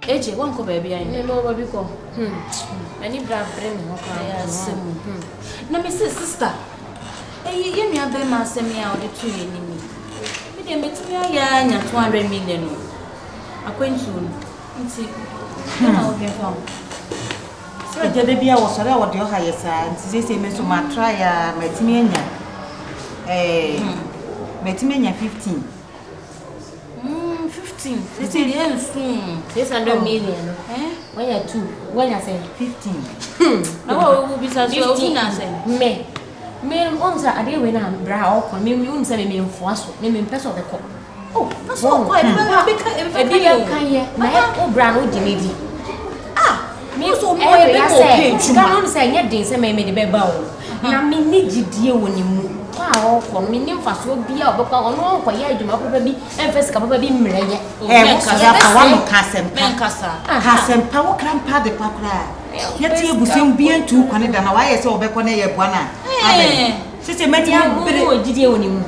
Eje, one ko baby I no baby ko. Any bra bring no ka semu. Na me sister. Ye nua be ma asem ya ode tu ye ni mi. Me de metumi aya nya 200 million no. Akwantu no. Nti na o be fa. So je de bia wo sore wo de o ha yesa nti se me so ma try ya metumi anya. Metumi anya 15. 15. This is soon. 600 million. When you 2, when you say 15. Now we be so say me onza ade we na bra o ko me unsa me mfoaso me pesa de ko oh that's so quite e bi kan ye na o bra no di me so mo e be say ka no say nya din say me de be ba o na me ni gidie woni mu kwa o ko me ni mfaso bia obekwa ono ko ya adwuma papa bi emfesi ka papa bi mreye mo kasa pa wa mo kasem men kasa kasem pa wo krampa de pakra yeti ebusem bia ntu kwane da na wa ye se obekwa na ye bua na abe sisi meti bere o gidie woni mu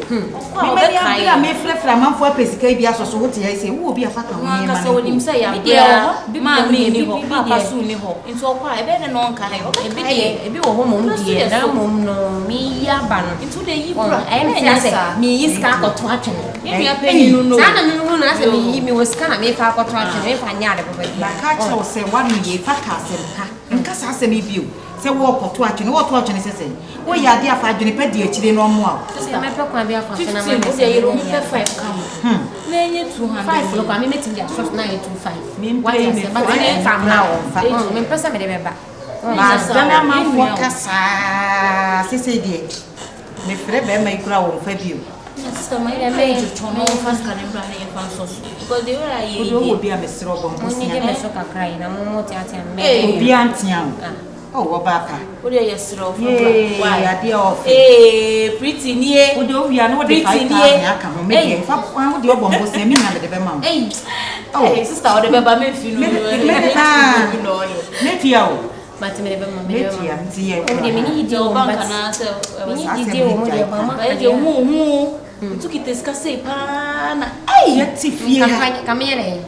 me ya me frefra manfo apesika bi asoso wote ya ise wo bi afaka wo ni ma kasa woni mse ya bia ma me ni ho papa su ni ho nti okwa ebe de no nka ebi wo ho mom die na mom no mi ya ba no nti de yi bra e me say mi yi ska akoto atwene ye ya pe ni no sa na no na say mi yi mi wo ska na mi fa akoto atwene mi fa nya de papa bi na ka che o se wa mi ye fa ka se ka nka sa se mi bio se wo koto atwene wo to atwene sese wo ya de afa adwene pa di akire no mo a se me pe kwa bi afa na ma me se yero pe 5 kam na enye 200 5 lo kwa mi metin dia short na 25 mi play me but I fam na o fa me pesa me de be ba ma dana ma fo kasa sese die me frɛ be ma ikura wo fa bio sister my me chono fast can bra na ye fan so because they were ye wo bi a me sro bo mo sia me so kakra na mo ti atia me obi antia oh wo ba ka wo de ye sro for why ade of pretty nie wo de owi ana wo de 5,000 aka ho me de fa wo de obon bo se mi na de be ma oh sister wo de be ba me fi no me fia o but me de be ma me de fia tie wo de me ni di o bank na se me ni di o mo de ba ma ka de hu tu kiteska sei pa na ai ya ti fia ka me le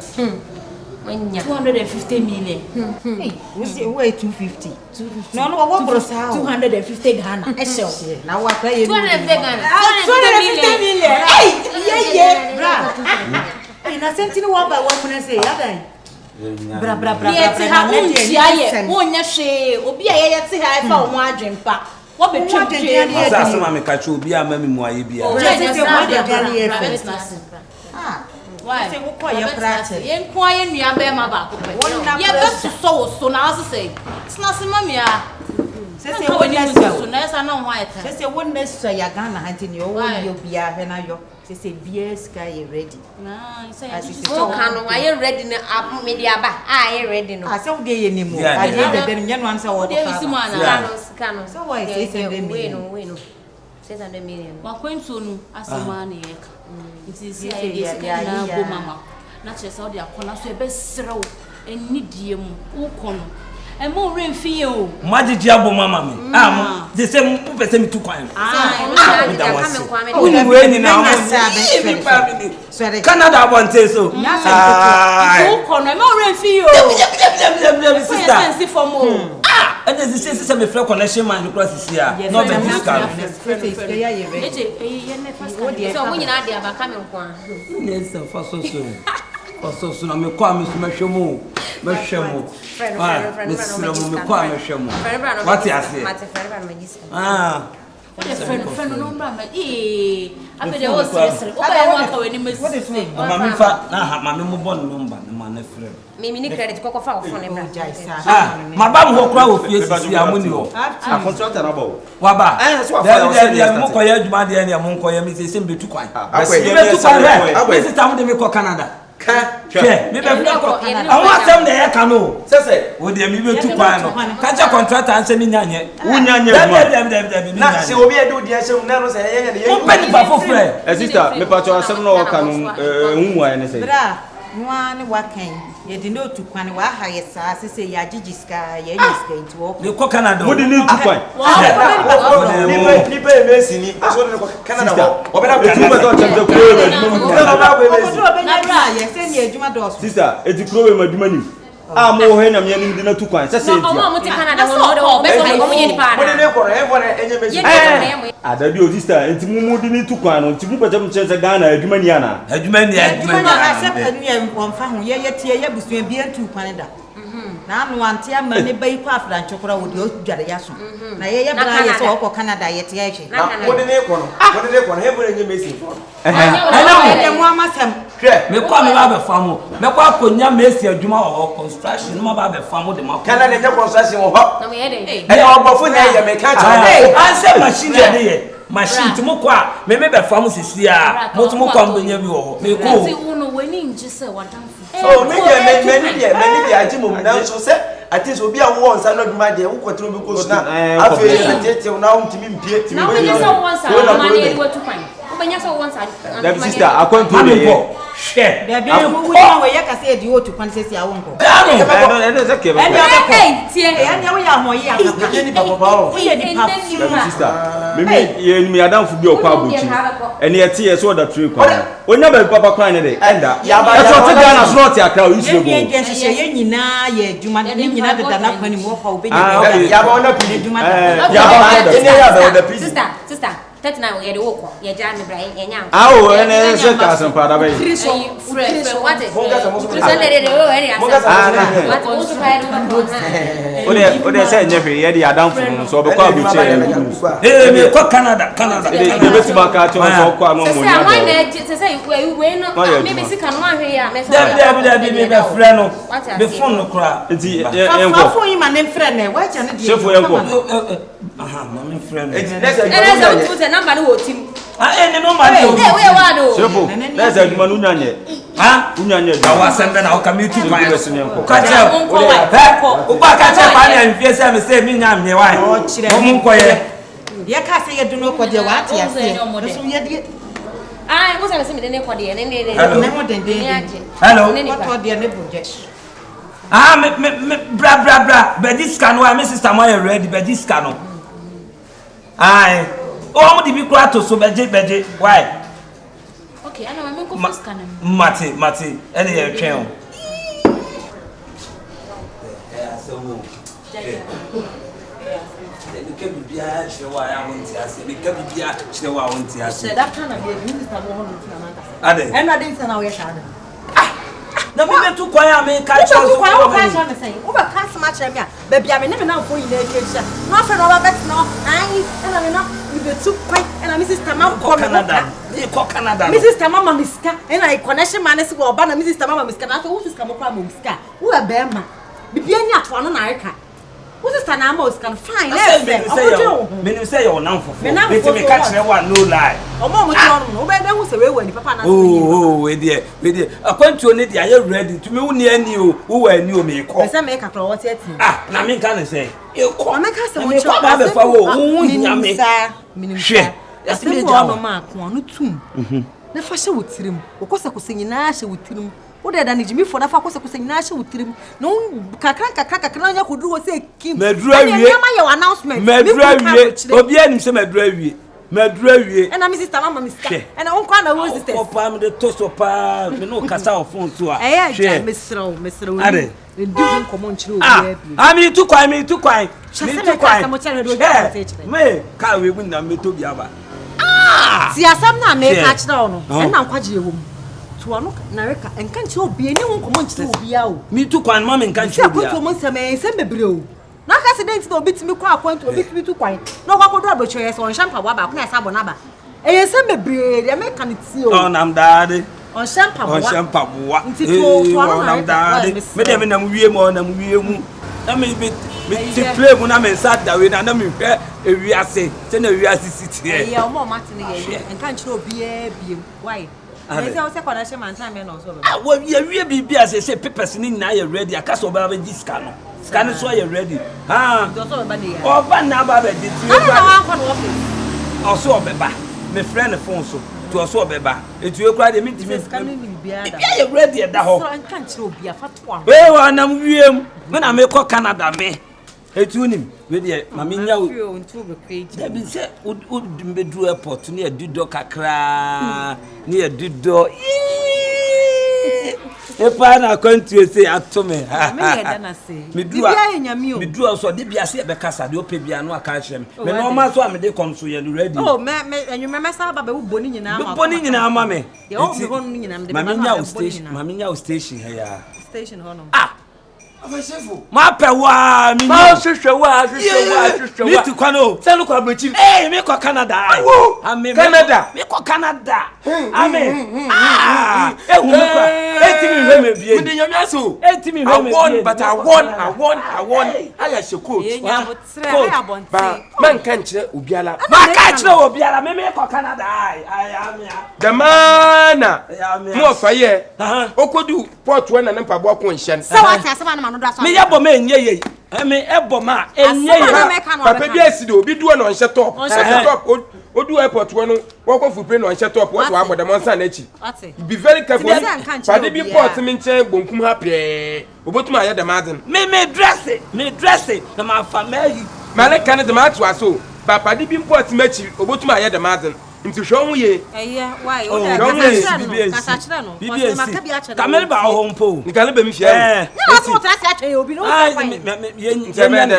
250 million. Hey, we say why 250? No, what bro sa 250 Ghana. Esho. Na wa kwa ye 250 Ghana. 250 million. Hey, yeah, bra. Hey, na sentini wa ba wa muna say, ya dai. Bra. Ye ti ha untia ye. Wonya hwe. Obi a ye ti ha fa wo adwempa. Wo betwetwe. Asa asema me ka che obi a ma me mu aye bia. Je say what the gani ye why? Say wo kwa ye prate. Ye kwa ye nua be ma ba ko pe. Ye be so so na ase say. Sna se mami a. Say wo ni so na esa na ho ayeta. Say wo na so ya Ghana hanti ni o wo yo bia hwe na yo. Say BS guy you ready. Na say o kanu are you ready na media ba. Ah, you ready no. Ah, say wo de ye ni mu. Ah, de dem nya no ansa wo de fa. Kanu. So why say 7 million? We no. 600 million. Wa kwentu no asema na ye ka. It is here na go mama. Na chese o de akona so e be serew eni die mu ukono. E mo remfi ye o. Majiji abo mama me. Ah, they say mu pese mi tu kwan. We we ni na mo. Sorry. Canada abonte so. Ukono e mo remfi ye o. Sister. Sense for mo. And they say me free connection man cross this year. No be this car. So when you na dey aba come nkwa. Yes, for so na me kwa me so mehwemu. Me siro me kwa mehwemu. What you say? Ah. Friend no mba abede o sere o ba ya waka weni mesisi Mama fa na mama mo bon number na ma na frɛ me ni credit kokko fa ofo ne bra ma ba mo kora wo fie sisi amuni o a contract na ba wa ba da mo koya adwuma de ne mo koya me sisi mbetu kwan betu kwan me sisi am de me ko Canada hwe me be funa ko awon asem na ye ka no sese wo de me betu kwan no ka cha contract ansem nyanye wunyanye na se obi edu de asem na no se ye mo pe ni pa fo frɛ sister me pa cho asem no ka no hu wa ne se bra Nwa ne wakan ye di no tukwan wa ha ye saa se ya gigiska ye nyiska nti wo me ko Canada mo di ni tukwan nipa emesi ni aso ne ko Canada wo be na ko tu be do chemde kuro we ye se ni adwuma do so sister eti kuro we madwuma ni a mo he na me ni di na tukwan se se o mo ti Canada ho be so ko mo ye ni pa mo di ne ko e fo na enye mesi adabi o sister enti mu di ni tukwan no enti mu pete mu chese Ghana adwuma ni ana adwuma ni asep ni e wonfa ho ye tie ye busua bi antu kwan da na no ante ama ne bai kwa afra nchokora wo de o dware ya so na ye bra ye so ko Canada ye tie ehwe na mo di ne ko no he fo na enye mesi fo ana mo amasem me kwa me ba be famo me kwa konya mesi adwuma o construction no ba be famo de ma Canada enye construction wo ho na mo ye de e obofo na ye me ka cha anse machine de ye machine tumo kwa me be famo sisi a mo tumo kwa mbenya bi wo me ko ati uno weni nje se wadanfu so me dia aji mum na so se ati so bia wo nsa no duma de wo kwotro bi ko so na afi atete na wo ntimi mpie timi na me so wonsa ma ne ye watu kwan o benya so wonsa that sister akonto le share da bi wo wo ye ka se di o tukwan sesi a wonko no se ke ba tie ya wo ya ho ye akapa ye ni papa o ye ni papa sister me ye ni adamfu bi o kwa abuchi ene ye tie so da three kwan onya ba papa kwan ne de enda ya ba so te Ghana slot akra o isi go ye je ye nyina ye adwuma ni nyina de da na kwan ni mo kwa obenya ya ba ona pili adwuma ya ba ene ya ba ona pili sister 39 ye de wo ko ye ja me bra ye nya awo ene se ka san pa da ba fresh what is monga sa mo so de wo ene asa what o so pa do ode se nye hwe ye de adamfu no so be kwa abuchi me ko Canada de be tiba ka cho so kwa mo mo nya do se we no me be sika no ahwe ya me so da me be frɛ no be phone no kra nti fa phone yi ma ne frɛ ne wa cha ne de Shifo yenko ma me frɛ no ene se o te number no wo tim ene no ma de we wa do Shifo na se aduma no nyanye unyanye da wa sembe na o ka me tu kwa be se yenko ka che o ba ka che pa na mfie se me se me nya me wa o mu nkoye ye ka se ye du no ko de wa ate ase so ye de mo se me de ne ko de ne ne mo den de hello what what de ne boje me bra bedi scan wa me sister mo ye ready bedi scan no ai o mo di bi kura to so beje why okay ana me ko first kana mate ene ye twen o ke bibia chrewa ya wonti ase me ke bibia chrewa wonti ase da kana be minister mo hono tuna manga ade ena de sana we shade na me betu kwan ya me ka cho so kwa ka cha me sai o ba ka sama cha me a ba bia me ne me na fo yi na ekecha no fe no ba bet no ai ena me na me betu kwan ena me sister ma ko Canada me sister mama miska ena I connection man se go ba na me sister mama miska na so wo sister mo kwa mo miska wo e be ma bibia ni ato no na reka wo sister na ma o siska fine me say you now for me me ka chrewa no lie omo mo ti onu no be hu se we wani papa na we dey akwantu oni dey are ready to me wu ni ani o wo wa ani o me ko be say me ka kro what yet na me kan say e ko o me ka se mo cho ba be fa wo wu nya me hwe ase me ja no ma ko no tum na fa hye wotirim wo kosa kosa nyina hye wotirim wo de da ne jimi fo na fa kosa kosa nyina hye wotirim no kakra nya koduru wo se kim madura wie ma ye announcement madura wie obi anim se madura wie ena mi sister mama mi sister ena won kwa na wo sister papa me de toso pa me no kasa o phone to a ja mesro ade ndi hun komo nchire obi ami tu kwan me ka we bu na me to bi aba si asam na me ka kire ono ena nkwagire wo to ano na reka enka nchire obi ni hun komo nchire obi a o mi tu kwan ma me nka nchire obi a ko mo nseme bebre o na accident no bitimi kwa akwanto bitimi tu kwan no kwa kodo abocho yes on champa wa ba kuna sabo na ba eyese bebre de me kan ti o on am daade on champa wa nti to ano na daade me de me na mu wie mu na me ti play mu na me sa da we na me hwe ewi ase se na ewi ase sitie ya o mo mate ne ye enka nchire obi e biem why ese o se kwana she man time no so be wa wie bibia se papers ni na ye ready akaso ba be diska no scan so you ready oba na ba be di ti na wa kwa no office also obeba me friend phone so to also beba. It will cry the meeting. Be ready at the home. Where one am when I make Canada me. Etunim we dey mama nya o dey be say would be do airport near dido kakra near dido e pa na country say atome me do so dey bia say be kasa dey ope bia no aka hyem me no ma so am dey come so ye ready oh me enwuma me sa ba be boni nyina ma boni nyina ma me dey o me hon nyina me dey mama nya o station here station hono Shifo. Ma pe wa mi. Ma Shifo wa. Me to kwano. Say look abrechi. Eh, me ko Canada. Canada. Me ko Canada. Amen. Eh, hu me kwa. Etimi hwe me bie. Me dey nyame aso. Etimi hwe me bie. I won. Aya she coach. Ba man kan kire obiala. Ma kan kire obiala. Me ko Canada. Ai am ya. The man. Mo faye. Okodu port when na npa bo ko nhye. Me yabo me enye ye. Me ebo ma enye ye. Papa bi aside obi duo no nhye top. Top odu airport wo no wo ko fupe no nhye top wo so abo dem nsa na echi. Be very careful. Pade bi port me nche bonkum ha pe. Obotum aye dem aden. Me dress it. Na ma family. Male kan dem atu aso. Papa di bi port mechi obotum aye dem aden. Nti hwo hu ye. Why? O kasa chira no. Kamel ba ho mpo. Nikale be mi fia. Na so tra se atwe obi no so fine.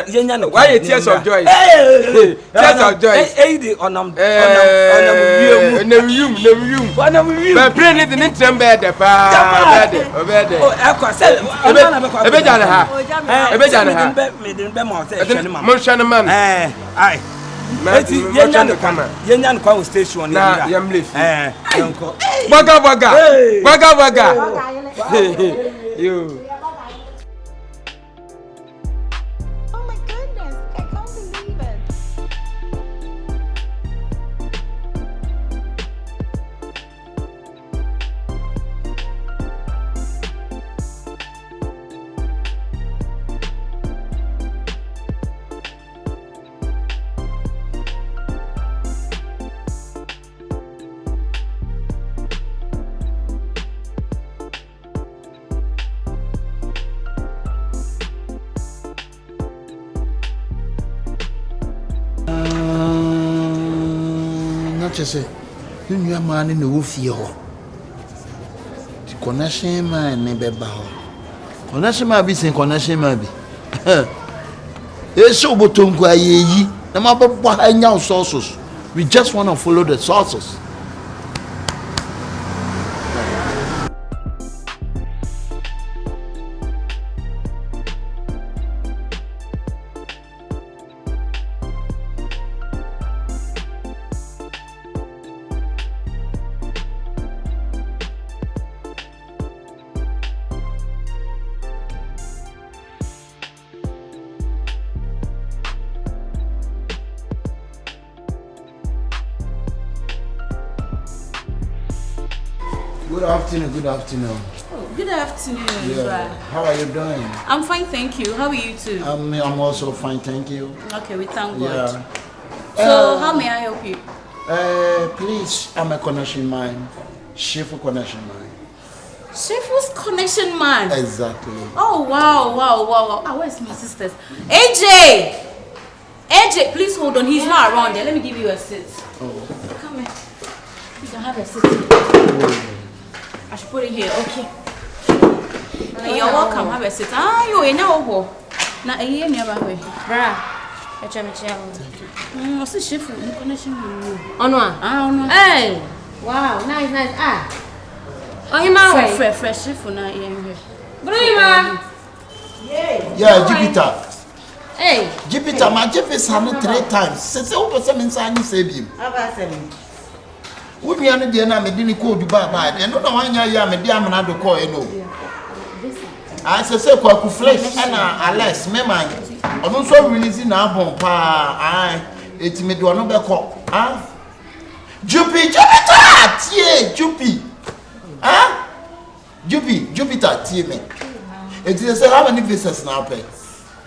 Yenya no. Why tears of joy? Tears of joy. Di onam wium. Ba brain ni ni trembe de pa. Obede. O ekwa se ebe jane ha. Ebe jane ha. Me den be mo se hwe ni ma. Mo hwe ni man. Ai. Eti yenya no kwa station na yam lefi yanko baga yo say you new man in the wofie ho the connection man ne beba ho connection man bi sin connection man bi e so botonku ayeyi na ma bebo anya sources we just want to follow the sources. Good afternoon. Oh, good afternoon. Yeah. How are you doing? I'm fine, thank you. How are you too? I'm also fine, thank you. Okay, we thank God. Yeah. So, how may I help you? Please, I'm a connection man. Shifo connection man. Shifo's connection man? Exactly. Oh, wow. Ah, where's my sisters? AJ, please hold on. He's not around there. Let me give you a seat. Oh. Come here. You can have a seat. I should put it here, okay. Hey, you're welcome. Have a seat. You know now, you never way. Bra, I try to tell you. What's the Shifo connection with you? On one. Hey, wow, nice. Oh, you know, fresh Shifo now here. Brima. Yeah, Jupiter. Hey, Jupiter, my Jeff is 3 times. Say, open some inside save him. We are not the enemy, didn't call you by, and no one ya me dear man, do call you know. I say, Quaku flesh, and Alex, me man, I'm also releasing our bomb, it's me do another call. Jupiter, Jupiter, me. It is how many visitors now pay.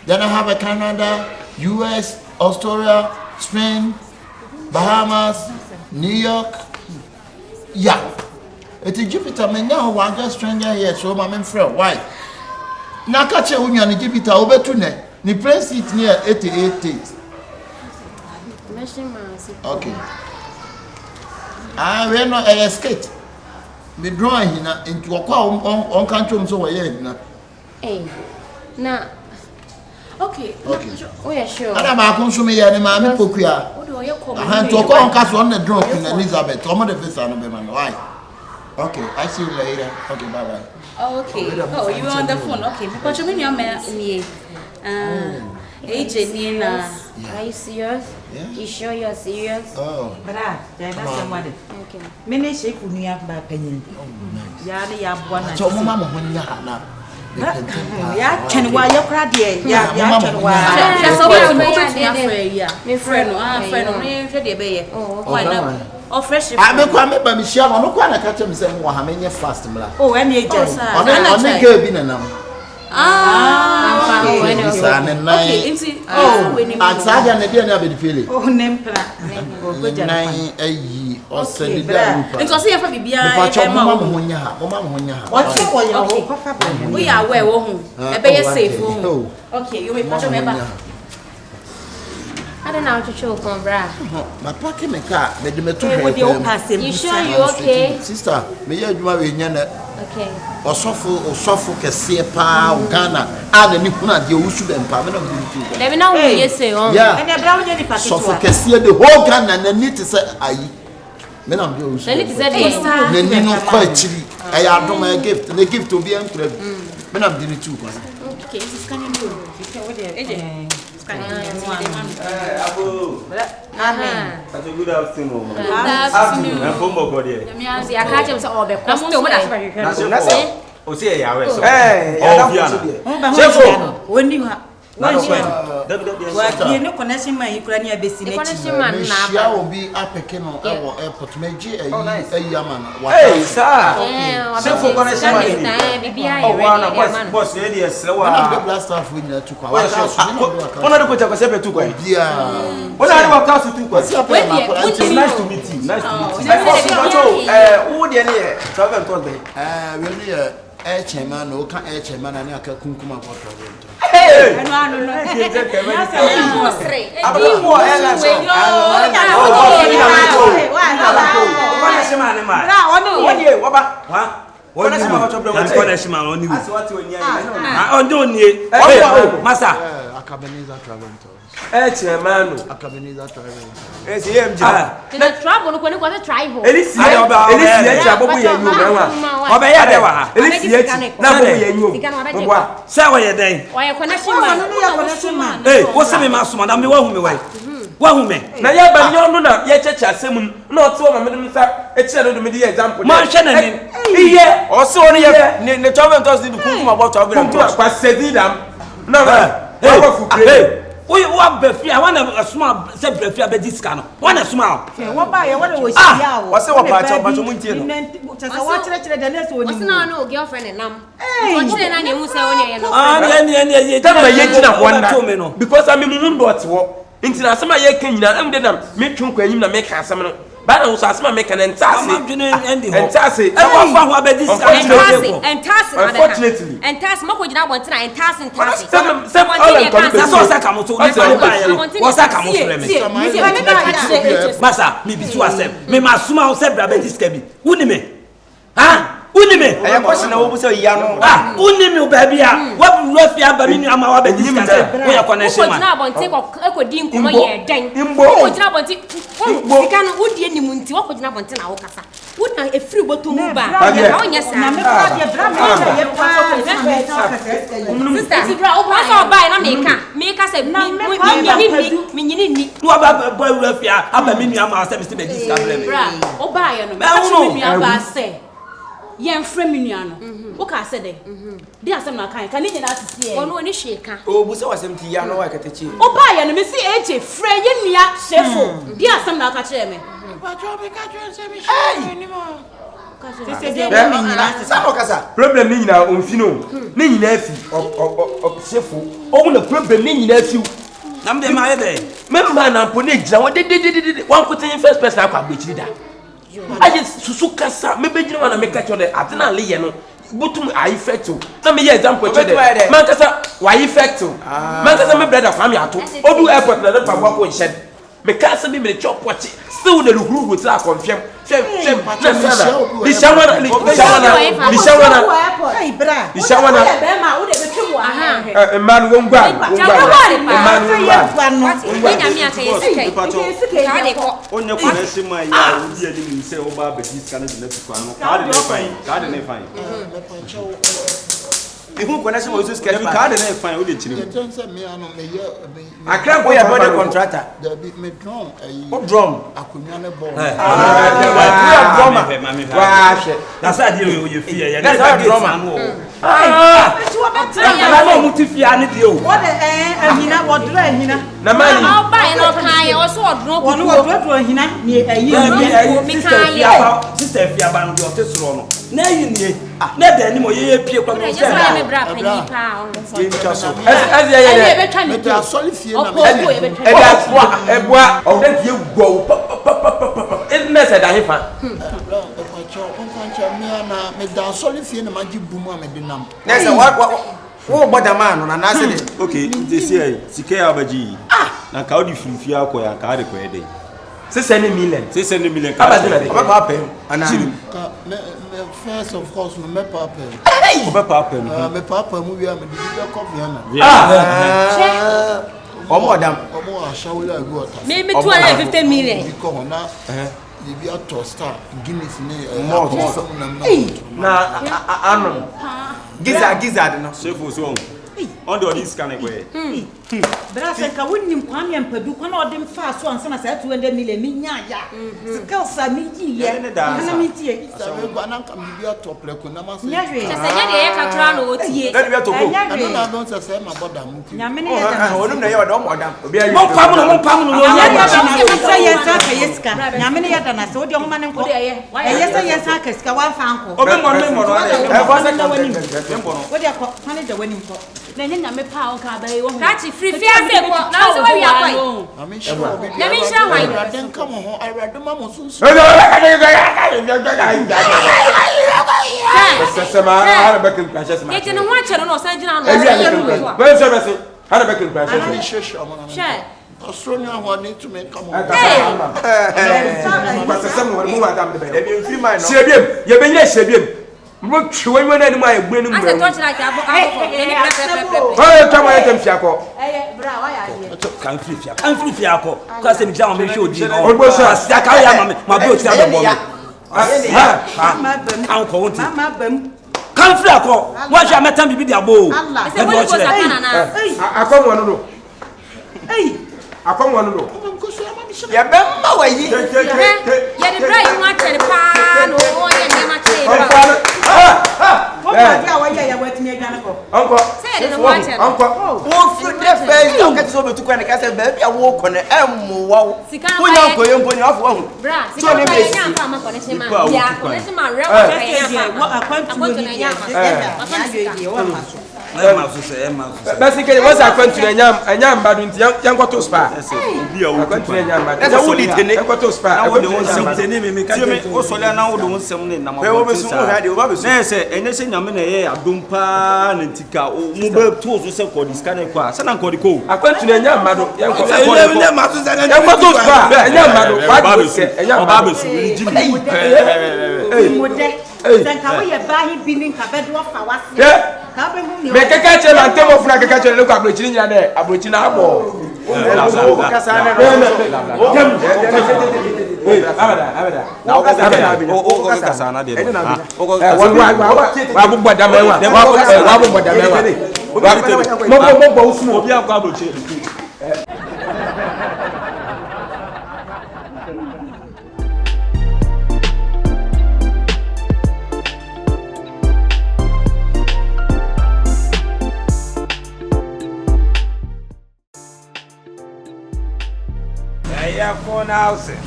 Then I have a Canada, US, Australia, Spain, Bahamas, New York. Yeah. It's Jupiter, me now one just stranger here, so my friend, why? Now catch a woman and Jupiter over to net. The place it near 88 days. Okay. I will not a skate. Me drawing into a car on country so I Hey, now. Okay. Oh, yeah, sure. I am a consumer and my pokia. I had to call on castle on the drunk in Elizabeth. Tom of the visa on the man. Why? Okay, I see you later. Okay, bye bye. Okay. Oh, you are on the phone. Okay, because you mean your man. Agent, are you serious? Yeah. You sure you're serious? Oh. But that's somebody. Okay. Many shape when you have my opinion. Yadi, you have one. So, Mamma, when you have now. Yeah, can why you're proud, yeah, can why. That's all my friend, oh, fresh. I make one by Michelle, no one catch him saying, well, how many fast? Oh, any just on the girl being a number. Okay, outside and the dinner be the feeling. Oh, Nempla. Or send it down. It was here for me. We are well, a bay safe. Okay, you will remember. I don't know how to show from Brad. My pocket my car, but the metal with the old passing. You sure you okay? Sister, may you marry Yana? Okay. Or suffer, can see a pa, Ghana, and the Nipuna, the Usu and Pamela. Let me know what you say. Yeah, and a brown any packet. Suffer can see the whole Ghana and the need to say, I. Men of those. Then it is a then you know quite chilly. I have done my gift, and the gift to be uncled. Men of the two. Okay, this can you do? That's a good afternoon. No connection man, you couldn't have been seen. Shall be up a kennel or airport, Meji, a yaman. Hey, sir. Shifo connection. Boss, lady, is slow. Last half we to call. One of the put up a separate two. Yeah. What are you cast to two? Nice to meet you. Nice to meet you. Who the near? Travel Thursday. Air chairman, no can air chairman, and I can come up. Hey! Akabenezer traveling to Akabenezer traveling. Yes, he am the travel when you got a tribal. Elisi Hey, what's the mass man? I'm the one who way. One me. Now, you have no, yet, Chassim, not so my it's a media example. Mansion and here, or so near the travel does the Kuma about to said no, hey. We want Befi. I want a small set Befi about this kind. One a small. What by what was what's the part of Batumintino? Just a watch the next one. What's no girlfriend and because I'm in Mumbo. Into some of your king, I'm dead. Make you can make some. But I was asking my make an entire and Tassie. Unfortunately, and Tass Moko did not want to and Tass and Tass. Massa, me be to accept. Me must smile, said Rabbi Scabby. Unime. Ah? Unime. I am question over so young. Ah, Unime, baby. What rough ya Babini Amawa Bedis? We are connection. Now, on take a coding for my day. We can would any munti, what would not want to our casa. Would not a free bottle move back. Yes, sister, buy an America. Make us a mini. What about boy rough ya? Abamini Amawa Mr. Bedis. Oh, buy an say. Young Fremiano. What can I say? There are some kind. Can you not see? Oh, no, shaker. Oh, was was empty. I know I can teach you. Oh, buy and Missy H. Frey, Nia, Shifo. There are some like a chairman. Problem in our own Fino. Many nephew of Shifo. Oh, the problem in nephew. I'm the my day. Member and Ponage. What did one put in first person? I can be that. I just Susukasa, maybe you want to make a choice. I didn't lay no. But to I effect to. Let me example. Mancasa, why effect to? Mancasa, my brother, family at all. Or do airport, the Papa will shed. Because me may chop watch it. Still the rule with our Confion. Man won't go. Who connection was this card and fine with it. I can't go about the contractor. Me drum. What drum? I could not ball. That's how you fear. That's how drama. I know Mutifianity. What a what drain, The man, I'll buy no kind also drop one what hina near a year. Sister Fiaban, your testimony. Nay, never anymore. You appear from the okay, this year, Sikaya Baji. Now, how do you feel for your card? 600 million. 600 million. First, of course, my papa. My papa movie, I'm a Confion. Oh, madam. maybe 250 million. You be a toaster, Guinness name, more. Nah, Gizzard, no. Shifo song. On this kind of way. But I said, I wouldn't impart and Padu can all them fast ones and I said 200 million. Girls are meeting here. And I meet here. I'm going to be a top level. I'm going to Just a year, I don't say my brother. Yamini, free fiance now so we are going. Let me show why. Then come on, I read the mama soon. Get in a watch and also send you Australia wanted to make come on. Look, when you need my winning, I touch like Can't flip your call. Because I'm down, make sure you know. My boat, can't flip call. What's your matter? Be the bow. I come one. Hey, I come one. Yeah, remember where you get the right much and pan or Uncle, say it water. Uncle, don't get so to when I said, baby, I walk on the wow. Who don't go in putting off one? Brass, so basically, what's I went to the yam bad in young to spa. That's a woody to spa. I want to name me. Also, now don't something. Anything I'm in a dumpa and tika or mobile tools to sell for this kind of class. And I'm called the I went to the young madam. Make a catch and tell of like a catch and look at Virginia there. Aboriginal ball.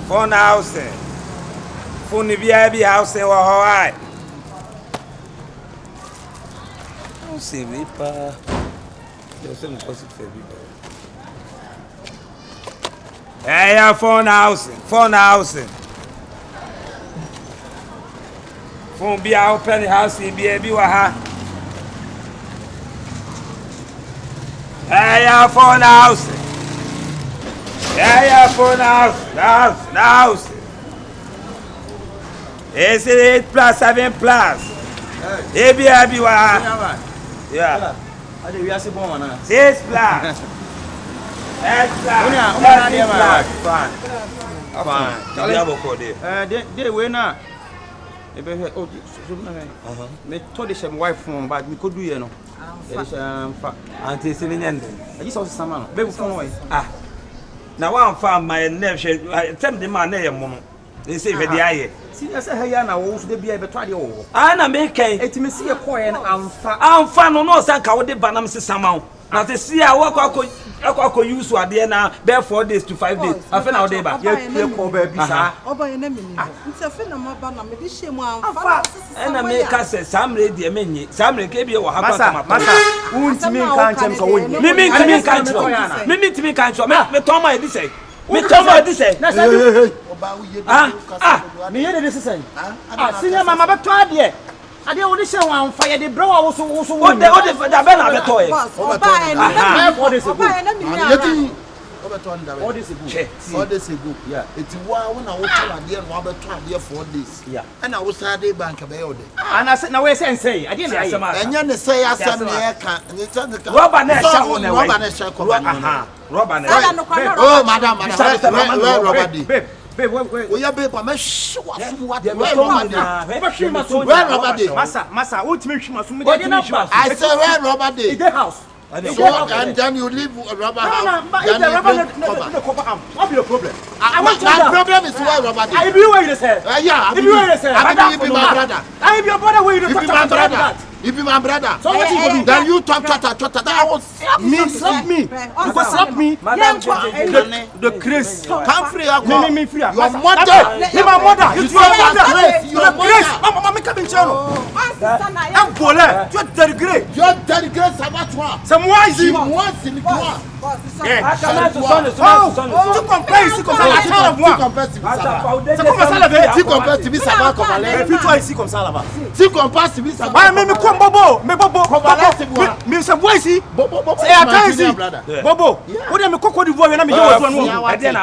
Phone house. Phone the house or Hawaii. Don't say me, pa. There's some possible. Hey, phone house. phone be open house be wa Hey, phone house. Yeah, phone house. It's 8 plus 7 plus. Hey, be wa. Yeah. We are born one. 6 plus. 8 plus. Fine. They were not. Me told this wife from, but we could do, you know. Auntie Sinian. I just saw someone. Baby phone. Now I'm found my nephew. I tell the man name. They say for the eye. See, I said, hey, I was the be able to try the old. Anna make it me see a coin. I'm fan on no sanka with the banam somehow. Now to see I walk use what they now bear 4 days to 5 days. I found out they back. It's a phenomenon. I'm a shame. And I make us say some lady, some lady or have Massa, won't me can't so win. Mimi to me can't me Toma this say. Me Toma this say. Me hear this say. Senior Mamma back to idea. I didn't want to show on fire. The bro also what the Bella toy. What is a good? Yeah. It's one I was there 4 days. Yeah. And I was Saturday bank about it. And I said, no, I say, I didn't say, and then say, I said, Robert, oh, madam, babe. We are babe, I'm sure what Massa, what I said, where Robert in the house. And then you leave Robert. What's your problem? My problem is where Robert is. I be where you say. Yeah, I be where you say. I be my brother. I be your brother where you talk about brother. You be my brother. So what you do? Then you talk. I will slap me. You go slap me. The Chris. Come free. Me free. Your mother. You my mother. You your mother. Your Chris. Mama, come in channel. I'm Paulin. Tu es dégré. Tu es dégré, ça va toi. C'est moi ici. Moi, c'est toi. Tu comprends ici comme ça, attends moi. C'est comme ça la vie. Tu comprends ici, ça va comme aller. Et puis toi ici comme ça là-bas. Tu comprends ici, ça va. Ouais, mais quoi Bobo, mais c'est moi ici. C'est attends ici. Bobo. On dit mais quoi du voix là mais je vois nous. Elle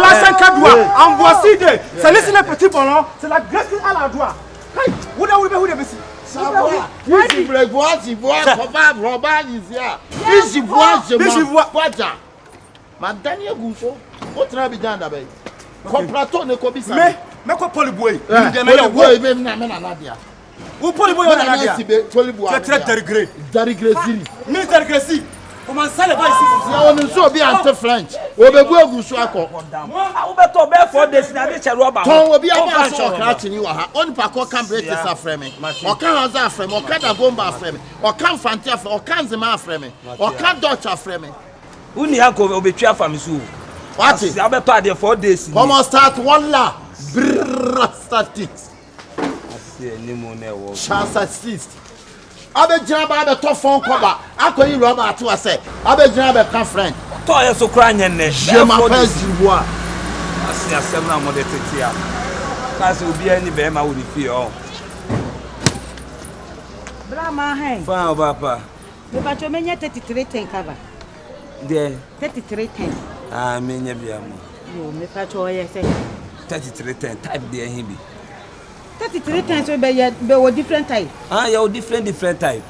a 5 doigts. En voici deux. C'est laisser le petit ballon, c'est la graisse à la doigt. Où est ici? Je vois, Robert ici. Je vois. Ma dernière gousse, au travail d'un d'abord. Compraton ne copie ça. Mais quoi pour le bois? Même Nadia. Où pour le bois? Tu es très dégré. Dégré. Comment ça le va ici? On nous soit bien en French. On be go gusu akọ. Wo be to be for destination che Robert. Ton obi aba so kra ni wa ha. On pa ko kan break this afreme. O kan hanza afreme, o kan da bomba afreme. O kan fanti afreme, o kan zema afreme. O kan dutch afreme. Uni anko obetwa famisu. What is? I be pa there 4 days. Come on start one la. Start it. Asi enimu na wo. Chance assist. Abejina ba be to phone cover. Akoyi Robert to say. Abejina be kan friend. To ye so kra nyen Je m'appelle Dubois. Asi asem na mo de tetia. Kasi obi ani be ma wo di fi o. Brama hen. Fa o papa. Me ba cho menye 3310 cover. De 3310. Ah menye bia mo. Yo me pa cho ye say 3310 type de hin bi. 3310 so be wo different type. Ah you different type.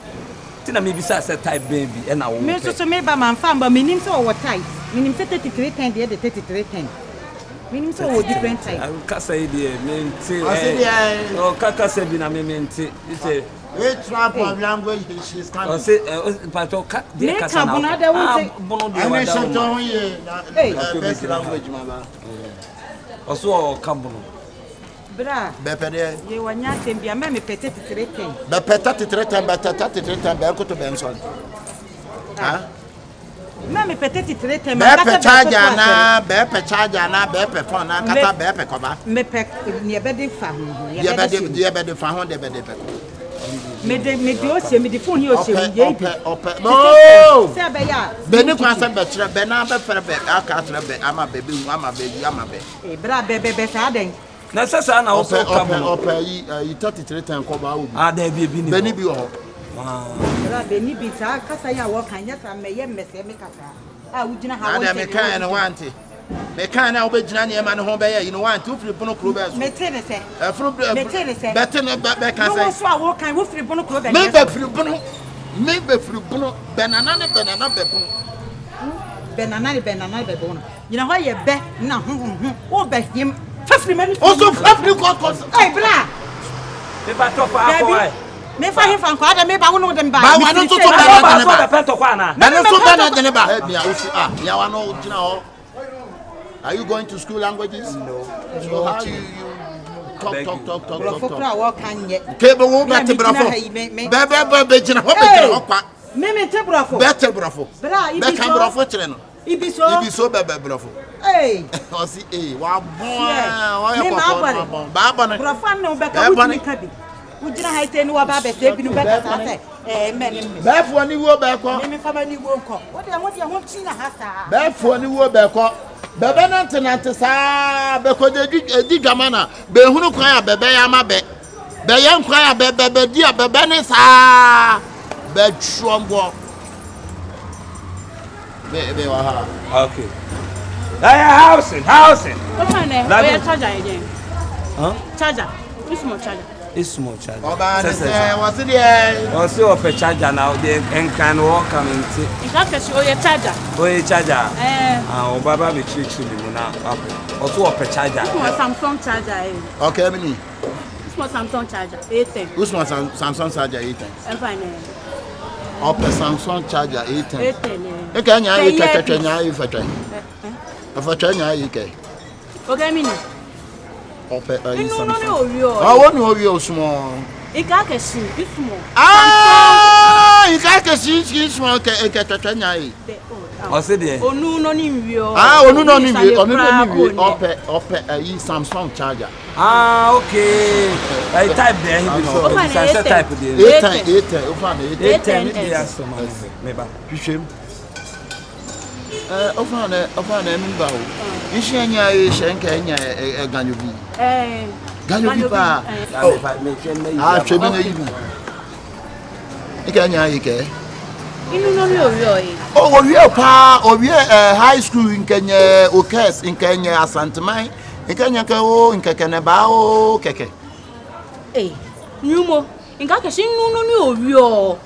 Tina me bisa say type baby e na wo. Me so me ba man fan ba minim so wo type. Minim say 3310 de 3310. Minim so wo different type. I ka say de me nti. I say de o kaka say bi na me nti. Say we trap of language she's coming. O say pato ka de ka sana. Bono de wa da. Best language mama. Oso o kambono. Bra. Bepede. Ye wanya tembia me pete 3310. Bepeta 3310 be ko to benson. Ha? Me pete 3310 be charger na be phone na kata be koba. Me pe ne be de fa ho. Ye be de fa ho de be de pe. me o se me the phone here o se me dey no say be ya be ni kwa say be kire be na be fere be aka kire be ama be e bra be sa den na sasa na also opa yi 33 time ko ba wo ah da bi ni be ni bi ho bra be ni bi sa kasa ya wo kan ya sa me ye mese me kasa ah wo gina ha wo me kan na wanti me kan na obegina ne ma ne ho be ya you know want to free bono kro be so me tene se fru me tene se be tene be kan say no so a wo kan wo free bono kro be me be free bono banana be bono banana be bono you know how ye be na wo be him fafri me also fafri ko hey bra me ba to fa ko me fa him fan ko ada me ba wo no dem ba wa no to ba so da pento kwa na na so ba na ba bia osi ya wa no gina ho. Are you going to school languages? No. So how you talk. Brofo kra wo kan ye. Kebo wo bete brofo. Be gina ho be gina ho kwa. Me te brofo. Bete brofo. Bra ibi so. Be kan brofo kire no. Ibi so be brofo. Hey. O si wa bon. O ye ko ba ba no. Brofo no be ka wuti ka bi. Ujina ha ite ni wa ba be se bi no be ka sa se. Me be fo ni wo be ko. Me fa ba ni wo nko. Wo de ho chi na ha sa. Be fo ni wo be ko. Bebe nante sa be ko di gamana be hunu kwan ya bebe ya ma be ye nkwan ya bebe di bebe ne sa be trombo be wa ha okay housing o fane o ya charger again charger it's small charger oba ne was there o se o pe charger now the enkan wo come into in fact o ya charger o baba me chichi mi na o to o pe charger Samsung charger okay mini small Samsung charger 810 who's my Samsung charger 810 fine o pe Samsung charger 810 810 e ka nya e ka nya e fa twa nya e ke okay mini ope Samsung no woni orio small ika keshi small ika keshi small ke nya e o se de onu no ni nwio onu no ni nwi ope Samsung charger okay I type there he before Samsung type there 810 o fa na 810 dia so me ba hwehwem ofa na mi ba o ishi anya e shenka anya ganyo bi ganyo bi pa twe bi na yi bi ika anya yi ke inu no mi orio yi owie pa owie high school nkenye okes nkenye asantman nkenye ka o nkeke ne ba o keke nyumo nka keshi inu no ni orio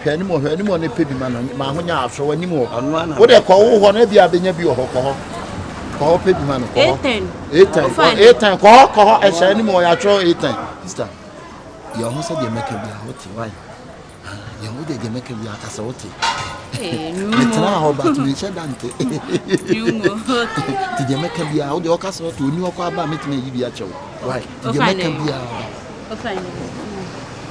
hwani mo ne pebi ma ho nya afso wani mo wo de ko wo ho na bia benya bi ho ko pebi ma no ko 810 ko e sha ni mo ya tro 810 sister ya ho se de meka bia ho ti why ya ho de meka bia ka se ho ti metra ho ba tu che dante ti de meka bia ho de o ka se ho ti oni o ko aba metime yi bia chew why ti de meka bia o fine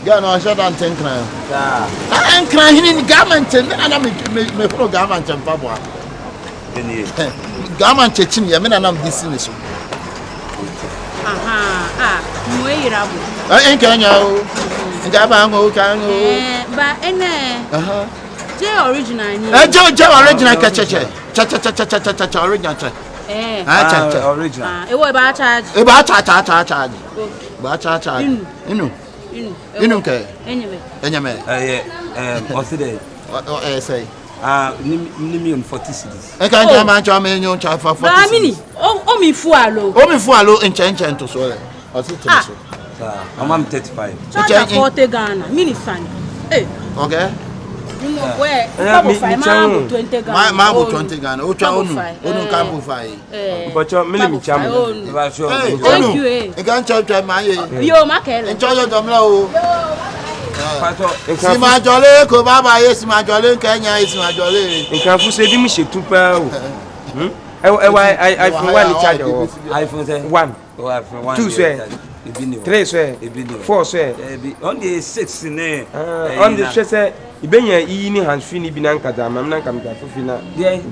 ya no shut down ten kran an kran hini government na me pro government pa bo eni government chin ya me na nam business mo irabo en kanya o nga ba ngo kan o ba ene je original ni je original ka che original che original e wo ba charge ba cha inu ke enyeme o se de say ni 40 cedis e ka nja ma nja me nyo cha fa 40 ba mini o mi fu alo enche to so le o si to so I'm 35 charge 40 Ghana mini fan okay where ma 20 Ghana ma 20 Ghana o cha onu kan bu fa but mini cham ba sure thank you e kan cha ma ye yo ma kele encho yo domla o pato si ma jole ko baba ye si ma jole kenya si ma jole nkan fu se di mi shetu pa o iPhone 1 charge o iPhone 1 2 swear 3 swear 4 swear on the 6 ne on the say ibenya yi ni hands free ni bi nan kaza mam nan kam da fu fi na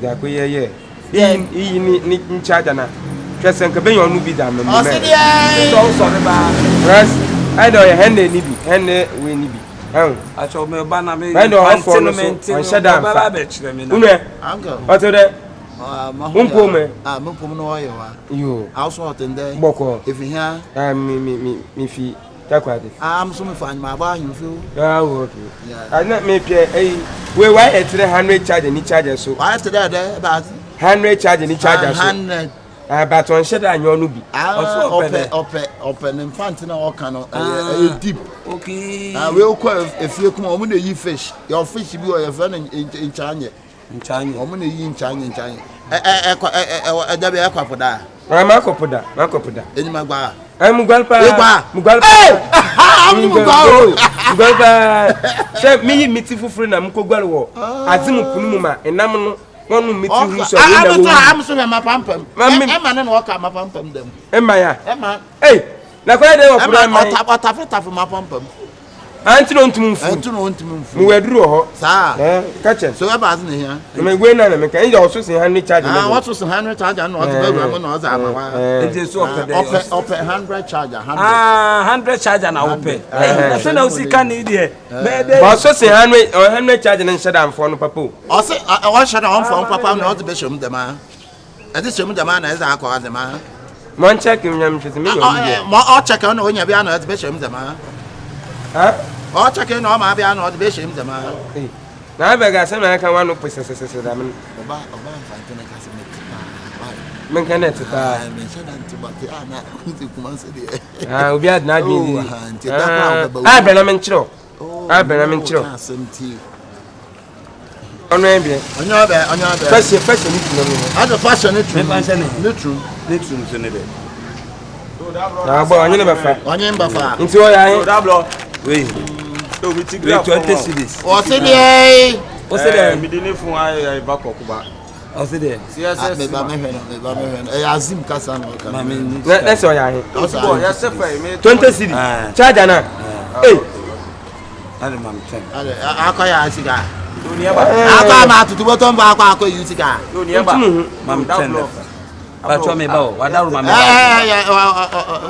da ko ye yi ni charge na Kesen ka ben yonu bi da me. O se dia. So me ba. Yes. I know your hand ni bi. Hand we ni bi. Acho me ba na me. I know how for no so. On shada ba be chire me na. Unwe. Uncle. Oto de. Mpo me. Mpo no oyo wa. Yo. Also attend Boko. If you hear me fi takwade. I'm so me fan my ba you feel. Ah okay. I not me pay we why at 300 charge any charge so. Why today there about 100 charge any charge so. 100 but on sheda anyo no bi. Open infant na all can deep. Okay. We okwa efie kuma omo na yi fish. Your fish bi o your friend in chanye. Omo na yi in chanye. Dabe akwapoda. Makopoda. Enima gba. Mugwalpa. Se mi miti fufuru na mkogwal wo. Azimu punu ma enam no wonu miti hu so na wo. I'm so my pampam. Emma na waka my pampam dem. Emma ya. Emma. Na kwa de wo pura ma. Otafeta my pampam. Anti no ntum mfu. Mu weduru ho. Sa. Catch. So we ba na hia. Me gwe na me kan ija so sin 100 charge na. What was 100 charge na o te ba na o za ma wa. Enti so Ope 100 charger 100. 100 charger na ope. So na usika ni de. Ba so sin 100 charge na nshada amfo no papa. O se o shada amfo papa na o te be shom dem a. E de shom dem a na eza akọ dem a. Mon check nyam hwese me yo. O check na o nya bia na o te be shom dem a. O check na o ma bia na o te be shom dem a. Na be ga se na kan wanu pese da men. Oba infante na ka se men kan net ta. Men shada ntibate ana kunti kuma se de. Obi ad na bi. Be na men chiro. Be na men chiro. Ono ebie. Onyo be. Fashion ni tunu no. Ado fashion ni true. Ni true so ne be. Na bo onye ne be fa. Onye mba fa. Nti o ya hin. Dablo. We. So we take 20 cities. O se de. Me dey fun ai ba kokuba. O se de. CSS. Me ba me hwe. Azim kasa no ka. Na so ya hin. O se bo ya se fa me 20 cities. Charge na. Ale mam 10. Ale akaya asiga. Aka ma tutu boton ba akwa yusiga. Mam 10. Ba cho me ba o. Wa daru mam.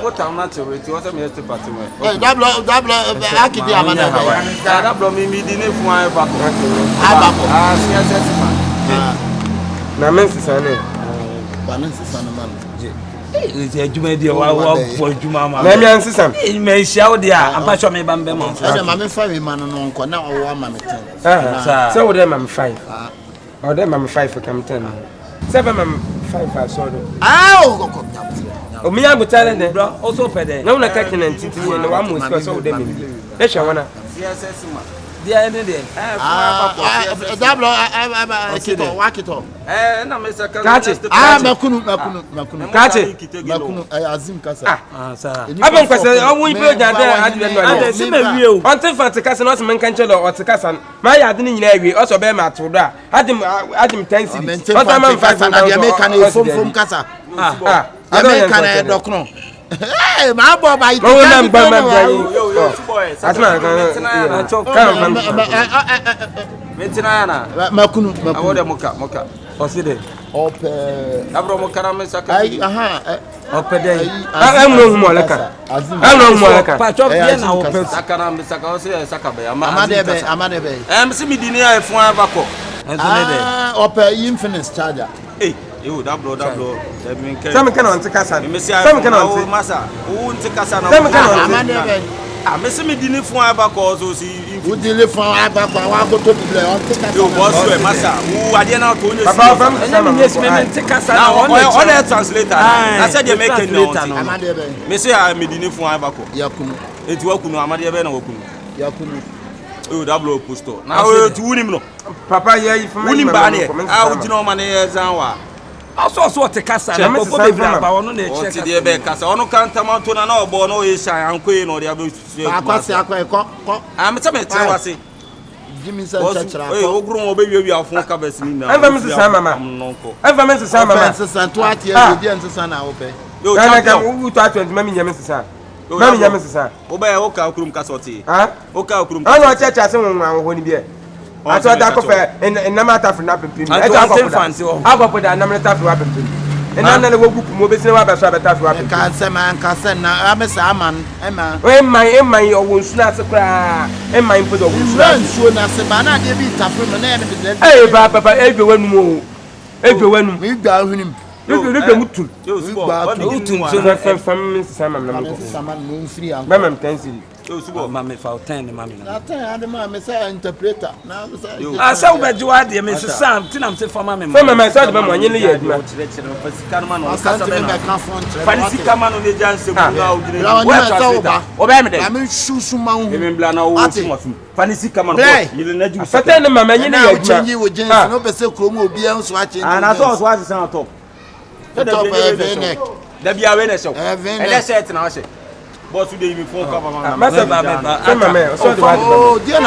What am not to it? What am I to party with? Double akidi amana. Double me di ne fun ai ba ko. Abako. CSS man. Na men sisane. Ba men sisane man. Iti ejuma di wa bo ejuma ma. Na mi ansisam. Me hia wo dia ampa cho me ba mbe mo. E ma me fa we man no nko na o wa ma me 10. Say wo dey ma me 5. O dey ma me 5 come 10. Say ba ma me 5 asodo. O ko o mi abutale de bro also pede. Na una ka kina ntiti ne wa mo sika so wo dey me. E hwe wana. CSS man. Dia ene de. Double kito wa kito. Na me saka. Makunu. Kati. Makunu azim kasa. Sa. Abon kwese awon ibe ja de adwe no ade se ma wie o. On ten fant kasa no se men kan chelo o te kasa ma ya ade ni nyina awie o so be ma to do a adim 10 cities o ta man 5 na de me kan e fom kasa. Me kan e dokno. Ma bo ba iti. No na mba Yo boy. Atma kan Mentina na. Makunu. Awode moka. Oside. Ope. Abro moka na me saka. Ai Ope de. Amno humo alaka. Amno humo alaka. Pa chop bien na ope. Saka na me saka o se saka be. Amadebe. Se mi di ni ai fun ai ba ko. Entone de. Ope infinite charger. Yo double. Sam kan on te kasa. Sam kan on masa. O nte kasa na. Sam kan on. Amadebe. Me se mi di ni fun ai ba ko so si. Wo di le fun ai ba ko wa ko to bible on te kasa. Yo boss we masa. Wo ade na ko onye si. Papa fam Sam me yes me te kasa na on the translator. Na say je make no. Amadebe. Me say mi di ni fun ai ba ko. Yakunu. Enti wakunu Amadebe na wakunu. Yakunu. Oh double posto. Na o tu wunim no. Papa ye yi fam. Wunim ba ne. O jina o ma ne zan wa. Also te kasa na ko be bra ba wono na e check. O ti de be kasa. Ono kan tamanto na na obo na o ye shan ankoe no de abe. Akwase ko. Me tell me tell wase. Jimmy say chachara. O gru o be wi afon ka bes ni na. Eva me sisa mama. Eva me sisa mama. Sisa to atie e di sisa na ope. Yo champion. Wo to 20 mami nyame sisa. Mami nyame sisa. O ba o ka okurum kasa oti. O ka okurum. Ano chacha se won ho ni bi e. Aso da ko fe en na mata fri na pempim. Ato fan. Ago poda na mata fri wa pempim. na na wo group mo be sine wa ba so abeta fi wa be Ka se man ka se na amesa aman ema e man o wonsu na se kra e man po do wonsu na nsuo na se ba na de bi tafro no na ye be de eh papa e gbe wanum o e gbe wanum mi gba hunim Look mutu. Yo subo. Utum so fam sama na mo. Sama no free am. Mama mtensi. Yo subo. Mama fa 10 mama na. 10 ade ma me say interpreter. Na me say. Asa ubeju ade me se sam ti na me se fama me. Fama me say de ma anyi le ye aduma. Fasika no ma no. Asa me be kan front. Fasika ma no ne janse ku na ojire. Wa translator. Oba me de. Na me susu ma hu. Me bla na wo tuma fum. Fasika ma no. Yile na ju. Fata ne mama anyi le ye aduma. Change wo jensi no be say kromo obi an so a change. Na so so ase san top. Top Venek. Da bia we na show. Ele shirt na she. Boss we dey me phone cover mama. Masa baba me. So dia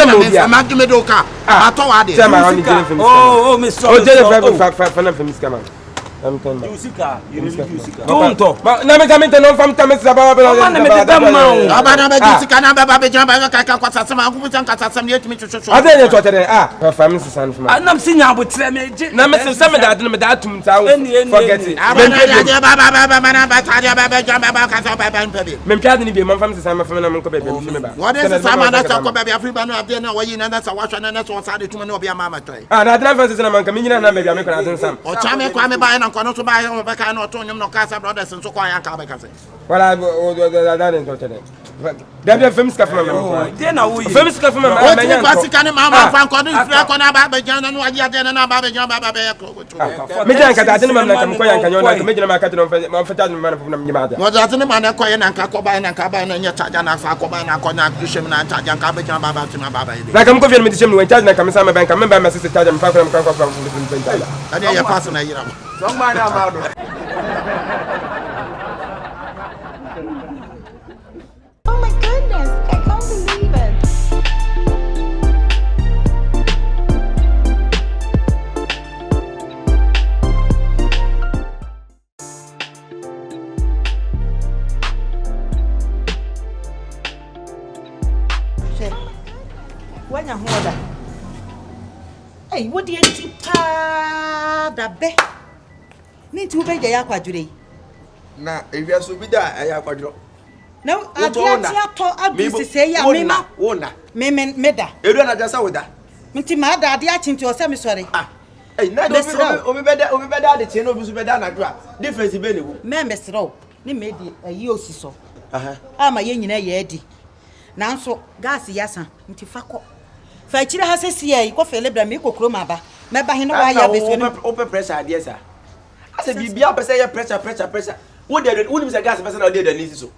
na me. Ma give me do ka. Ato wa de. Oh, Mr. Oh, Jennifer fa na famous kama. Usika, Usika. Tonto. Na me tamete no fam tamete baba baba. Na me de ma. Abana be usika na baba be jamba ka ka kwasa sama ku butan ka sasam ne yetimi chuchu. Ade ne to tere famous san fam. Anam sinya abotre me je. Na me se me da me da tum ta forget it. Abana baba na ba ta baba jamba ba ka sa baba mpebe. Me mpia de bi man fam se san fam na me ko be bi me ba. What is sama na ta ko be afri ba no ade na wayi na na sa washa na na so sa de tuma na obi ama try. Na ade na fam se na man ka me nyina na me bi me ko na sam. O cha me kwa me ba na kono so ba yo be ka na oto nyum no ka sa brothers so kwa yan ka be ka se. Wala da ne to tere. Da bi famous ka fam me. De na wo yi. Famous ka fam me O ti kwasi ka ne mama fa ko ni fia ko na ba be jana no agi ade na ba be jana ba be ko. Me jan ka da ade na ka ko yan ka nyona ka me jina ma ka tino ma fa charge me na fam na nyima da. Mo da ade na na ko yan ka ko ba na ka ba na nya charge na fa ko ba na ko na shem na charge ka be jana ba ba tuna ba ba ide. Na kam ko fi me shem no charge na ka me sa me ban ka me ba me se charge me fa ko me ka ko fa me charge. Ade ya pass na yira mo. Song man na ma do. Oh my goodness, I can't believe it. Wanya hoda. Hey, what do you tipa da be? Ni tu be ya kwadure. Na evia so bi da ya kwaduro. Na atia to abisi se ya mema. Wona. Me da. Edu na jasa woda. Nti ma da ade achinti o se me sori. Na do obi beda de tie no obi so beda na do a. Difference be ne wo. Me mesro. Ni me di ayi osiso. Ama ye nyina ye adi. Nanso gas yasa nti fakọ. Fa chire ha sesi yi ko fele bra me kokoro ma ba. Me ba he no wa ya beso ni. Open pressure ade sa. Ase bibia pese ya pressure. Wo de wo nim se gas pese na de da nisi so.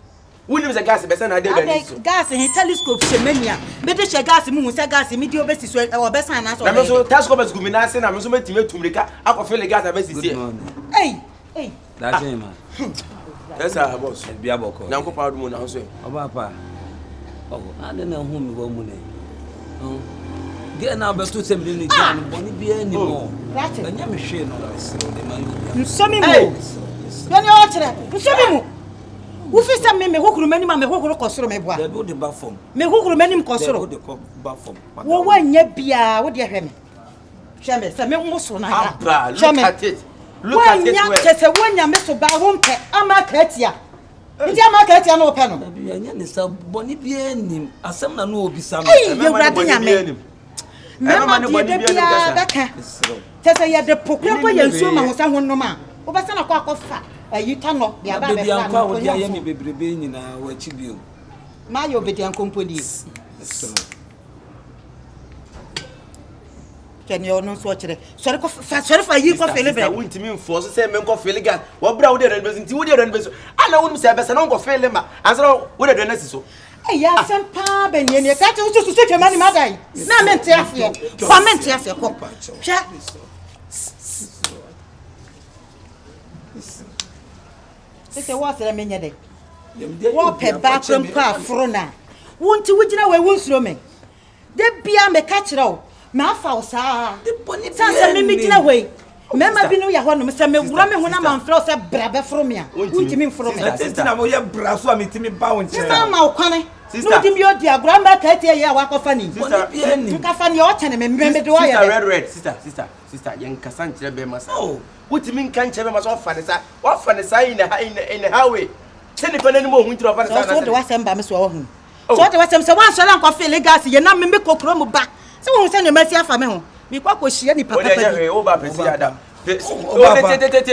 Wo nim se gas pese na de da nisi so. Gas he telescope shemania. Me de she gas mu se gas mi di obesi so e obesa na so. Na me so telescope gumi na se na me so metime tumrika akofele gas abesi sie. Hey. That's him man. Yes sir boss. Bia boko. Na nko pa do mo na so. Oba pa. Oh, ade na hu mi wo mu ne. Get na be to sem ni jan boni bia ni mo. Anya me hwe no resro de man. Nsomi mu. Bani o kire. Nsomi mu. Wo fi sam me hokuru mani ma me hokuru kosoro me boa. De do de ba form. Me hokuru mani m kosoro. De ko ba form. Wo wanya bia wo de hwe me. Hwe me se me mo so na ya. Look at it. Look at it. Wanya kese wanya me so ba wo mpe ama katia. Nti ama katia no pe no. Bia nya ni sa boni bia ni asem na no obi sam. Ye wurade nya me. Mama de bia daka. Tese ye de pokwa kwa ye nsuo ma ho sa honnom a. Wo besa na kwa akofa. Ayuta no bia ba be fla no. Bia ye me bebrebe nyina wa chi bio. Ma yo obedian komponi. Kenya ono so kire. Sori fa yi ko fele be. Won timi mfo so se me ko fele gas. Wo bra wo de ran bezo nti wo de ran bezo. Ala won se be se no ko fele ma. Ansara wo de ran asiso. Ya sempa benye ne ka te ususu se twema ni madai. Na mente afie. Kwa mente afie ko. Hwa. Ese wa sere menye de. Wo pe ba krom kwa afro na. Wonti wugina we wonsuro me. De bia me ka kire o. Ma fa o saa. De boni sansa me gina we. Mema bi no ya ho no se me wura me ho na ma mfro se bra be fro me a. Wonti me mfro me. Enti na mo ye bra so a metimi ba won kire. Sa ma o kwane. No dimio dia grandma kete ya wa kofani. Nka fani o chene me do ya. Red sister yen kasan kire be masa. Oh, wotimi nkan kire be masa o fa ne sa. Wa fa ne sa in the highway. Send the pen mo hu ntiro fa ne sa. So de wasem ba me so hu. So de wasem se wan so lan kwa fele gas ye na me kokro mu ba. Se wo se ne masi afa me ho. Me kwa ko hia ni papa pa. O ba pesi ada.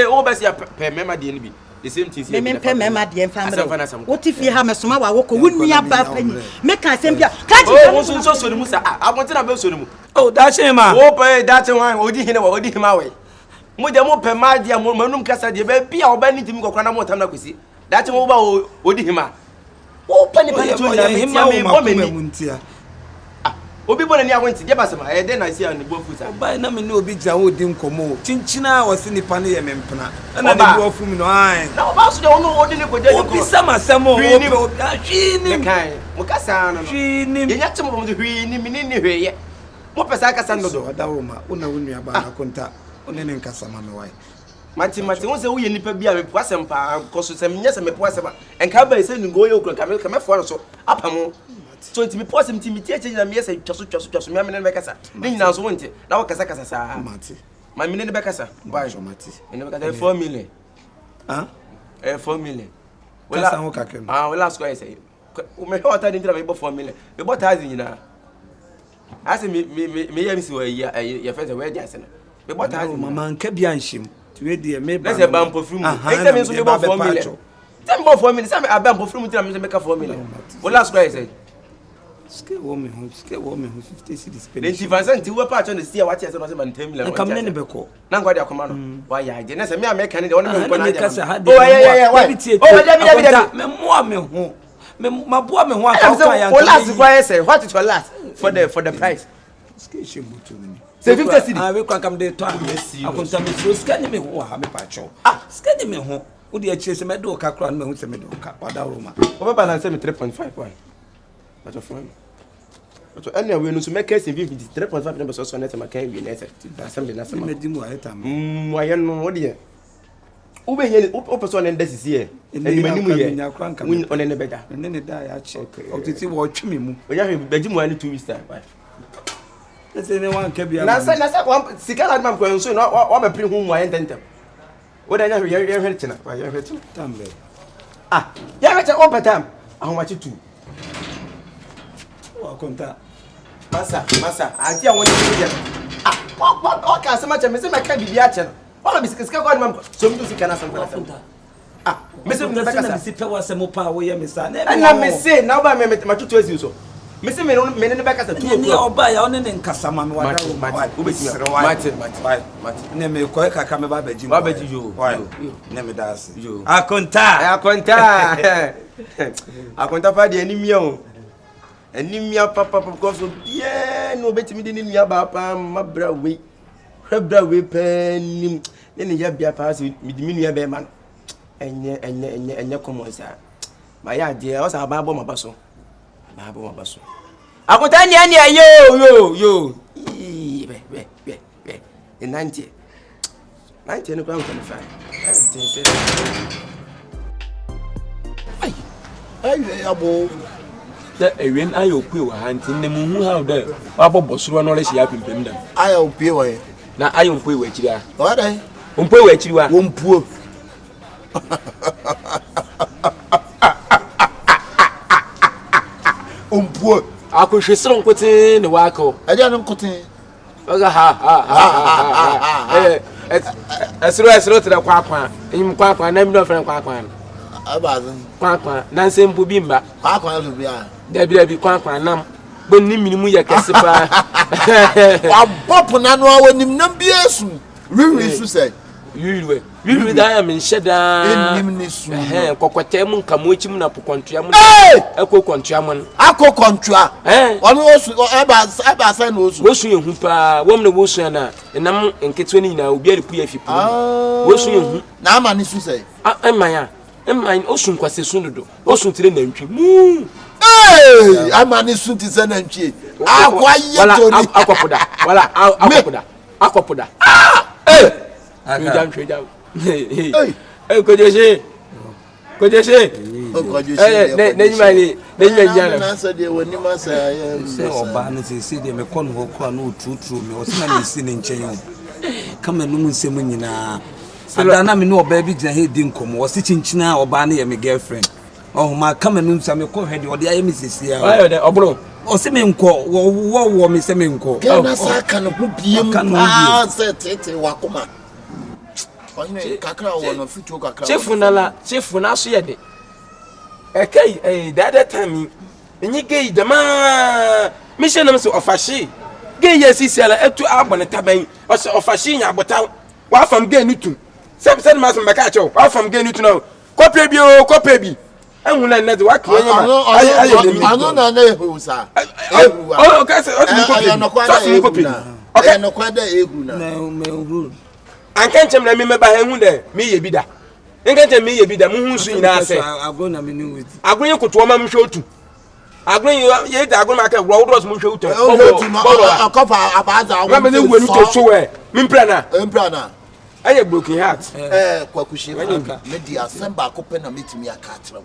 O ba si pe mema de ni bi. The same thing. Me pay mema de family. What if you have me soma wa wo ko wunni aba pani. Me kan sem bia. Oh, so ni mu sa. I want na be so ni mu. Oh, that shame ma. Oh, pay that one. Odi hine wa odi hima we. Mo de mo pe ma dia mo manum kasa de be bia oba ni timi kokra na mo tam na kwesi. That mo ba odi hima. Oh, pani to na hima me bo me ni. Obi bona ni awonti je basema e de na sia ni bofu sa ba na me ni obi gya wo di nkomo chinchina wose nipa ne ye mempena na de bofu mi no ai na oba so de wono odi ni ko je ko obi sama samo obi hwini kai mo kasa no hwini ye nyate mo mo hwini mi ni hweye mo pesa kasa no do Awurama una wonu aba na konta one ne nkasa ma me wai mati won se wo ye nipa bia me po asem pa ko so se me nyese me po asem enka ba se ni go ye okran ka me fo no so apamo so it me pause me tie change na me say twaso me amene be kasa ni nyina so wonte na wo kasa saa mate ma me ne be kasa ba jo mate me be kasa 4 million 4 million wala san wo kakem wala square say me hota ni ndira me bo 4 million me bo tazi nyina ase me yam si wa ya fese we dia sene me bo tazi mama nka bia nhim ti we die me ba let's say ban pofrum e me so me bo 4 million tell me bo 4 million say me aban pofrum ndira me make 4 million wala square say ske wo me ho 50 cedis pe. Then Vincent we pa cho ne sia wa tia se no se man 10 million. Kam ne be ko. Na ngwa de akoma no. Wa ya je na se me America ne de wona me ko na ja. Oh yeah. Oh, me mo me ho. Me maboa me ho aka ka ya. What last why say what is your last for the price? Ske shebutu ni. Se 50 cedis. We kwa kam de to akonta me so ske ne me ho ha me pa cho. Ske ne me ho. Wo de akire se me do ka kra no me ho se me do ka Awurama. O be balance me 3.5 why? But of friend. So anyway no so make case 3.5 number so net ma kan wi net assembly na sama me di mu ayeta wa ye no wo de wo be ye o person na ndasisi e ni mani mu ye one ne beda ne da ya check o titi wo twi me mu o ya be di mu ani 2 weeks time ese ne wan ka bia na sa kwa sikala mam kwa so no wa be pri hu mu aye tentem wo da nya ye hwe china wa ye hwe china tambe ya hwe o petam ahoma chi 2 wa konta masa ati awon ni dia what ka sama che me se me ka bibia che no wala bisikisika kwa ni mam so mi sika na sam kwa me se me ka sa si pe wa se mo pa wo ye me sa na me se na ba me matutu asi so me se me ne be ka sa 2 o'clock ni oba ya one ne nkasa ma me wa da wo be ti mate ne me ko kaka me ba baji yo ne me da ase yo akonta fa de animi o enimia papa because bien no betimi de nimia ba pa mabra we hwebra we panim ne ya bia pa so midimi nua be ma no enye common sa ba ya de o sa ba bo mabaso akonta ni ani yo be enante 90 no kwa 25 ai abo the ewen ayo pue wa hantin ne mu hu how there wa bobosoro no le hia pimpem da ayo pue wa na ayo pue wa akiri a wa dai pue wa akiri wa wompuo ompuo akohwesero nkote ne wa ko aja no nkote oga ha esro tere kwakwa enyim kwakwa na mi do fere kwakwa abazin kwakwa na nsempo bi mba kwakwa lo bia dabi kwakwa nam bonni minimu ya kese pa abop na no awonim nam bi esu wiwi su sei wiwi da ya men sheda enim ni su kokote mu nkamo chim na pokontua mu ekokontua mu akokontua ono osu eba sai na wosu yehu pa wom na wosu na enam nketwe ni na obi aripu ya fipu wosu yehu na ama ni su sei emman osun kwase sunudo osun tire na ntwi mu ama ni su ti se na ntwi akwa yetori akwapoda Kojese answer the when you must say oba no say dey me kon ho kwa no true me o se na si ne nchen kama no mu nsem nyina adana me no oba bi gina he di nkomo o se chinchina oba na ye me girlfriend oh ma kama no nsam me ko hwede o de aye me sesia ayo de obro o se me nko wo me se me nko na sa ka no biem ah se tete wakoma onye kakra wo no fitu kakra chefu na so ye de okay the other time enyi gay dama mission am so ofashi gay yes isiala etu abone taban o se ofashi nya abotan wa fam gay nutu se ma so meka cho wa fam gay nutu no kopie bi ehun na net wa kiyen ma anu na na ehu sa oh okay so ni kopie okay no kwada ehu na me ankenchem na me meba ehun de me ye bi da nkenchem me ye bi da mu hu su nyina ase agro na me ni wit agro ye koto ma mhwe otu agro ye da agro ma ka ro do so mhwe otu akofa abaza na me ne wenu to so we me mprana aye broken heart kwakushi me di asemba akope na metimi akatra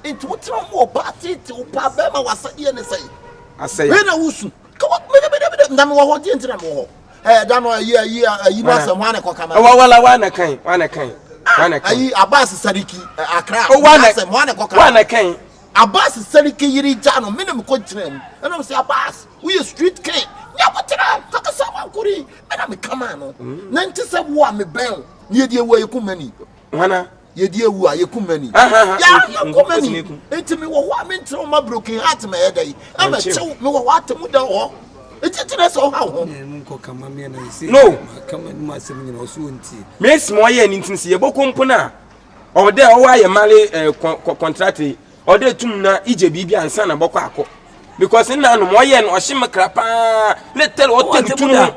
into what mo party to pa be ma wasa ye ne sai asai we na wusu ka me ndam wo ho di ntina mo ho dan no yi ma se mwana ko kama wana kan ayi Abbas Sariki Accra wana mwana ko kama wana kan Abbas Sariki yiri jano minim ko tirem and I say Abbas we street king ya botira kaka sama kuri and me kama no na nti se wo me ben ye die wo yekumani wana ye die wu ayekumani ya yekumani enti me wo ho me ntro ma broken heart me yedai am chew me wo atemu da ho etitre so ha ho nko kama me na isi no kama ma sem nyina oso nti me smo ye ni ntinsi ye bokompo na o de o wa ye male contract o de tum na ije bibi ansa na bokọ akọ because na no mo ye no o hye krapa le tell o tell tum na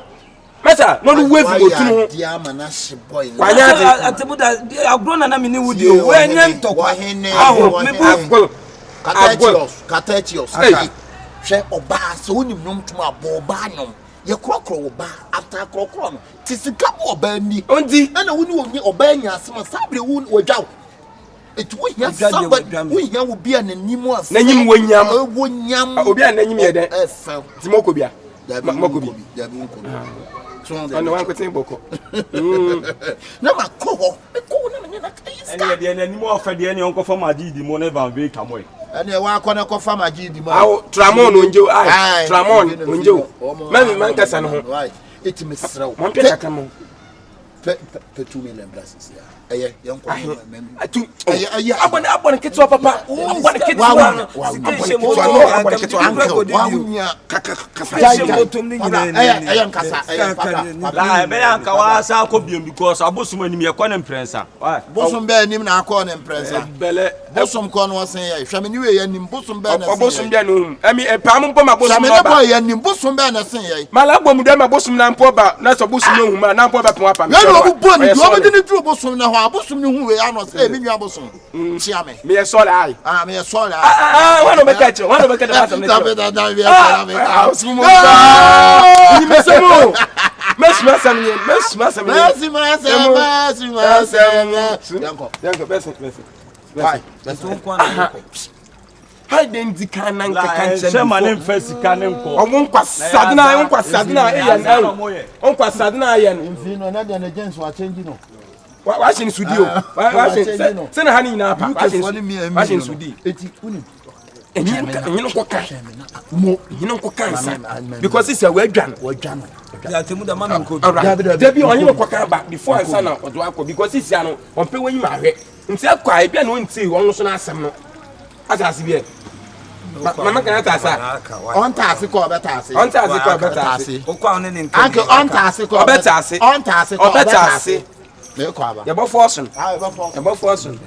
meta no do wave go tum dia mana hye boy kwanya atebuda agro na me ni wudi o we nya ntokwa aho me bo Kyekyeku hwe oba so onim nom tum abo oba nyom ye krokro oba after krokro no tisika oba ni ondi na woni oba nya asema sabre won wodwaw etu wo hia somebody wo hia wo bia na nimu asa na nyim wonyam obi a na nyim ye den timoko bia makobi da bi nko no wan kwetin boko na makoho na me na kayisa ene de na nimu ofade ene onko fam agidi mo na van be kamoy ene wa akọ ko fam agidi mo aw tramon onjo tramon onjo man kasa no ho eti mesraw mon peta kamo pe 2 million blessings ya eye yanko atu abon ketwa papa abon ketwa abon ketwa wawunya kaka eye nkasa eye papa la be yanka wa sa ko biem because abosum anim ye kwa na imprensa bosum be anim na akọ na imprensa bele bosum ko no sen ya hwame ni we ya nim bosum be na sen bosum be no ami pam mpo ma bosum ba hwame ne boy ya nim bosum be na sen ya mala gbom de ma bosum na mpo ba na so bosum no huma na mpo ba pon apa me no bu bo ni do me ni duro bosum na ho abosum ni hu we ya no say me nwa bosum chia me me sorry ai me sorry wa no be catch that some da we ya me sumo ni me semo mesma sam yanko best beto kwa na hai den dikana nka kanche shema ne mfasi kane nko onkwa sadina onkwa sadina ye no mfi no na de na gens wa change no wa shin studio wa shin se na hani na pa wa shin studio eti uni enyin ko ka mo enyin ko kansa because it's a wadwan ya temuda mama nko debi onyin ko ka ba before ansa na odo akọ because it's ano on pe wanyi ma hwe nti akwa e bia no nti won so na asem no atase bia mama kana tasa on tase ko betase okwa on ne nka anke on tase ko betase me ko aba ya bo fortune ya bo fortune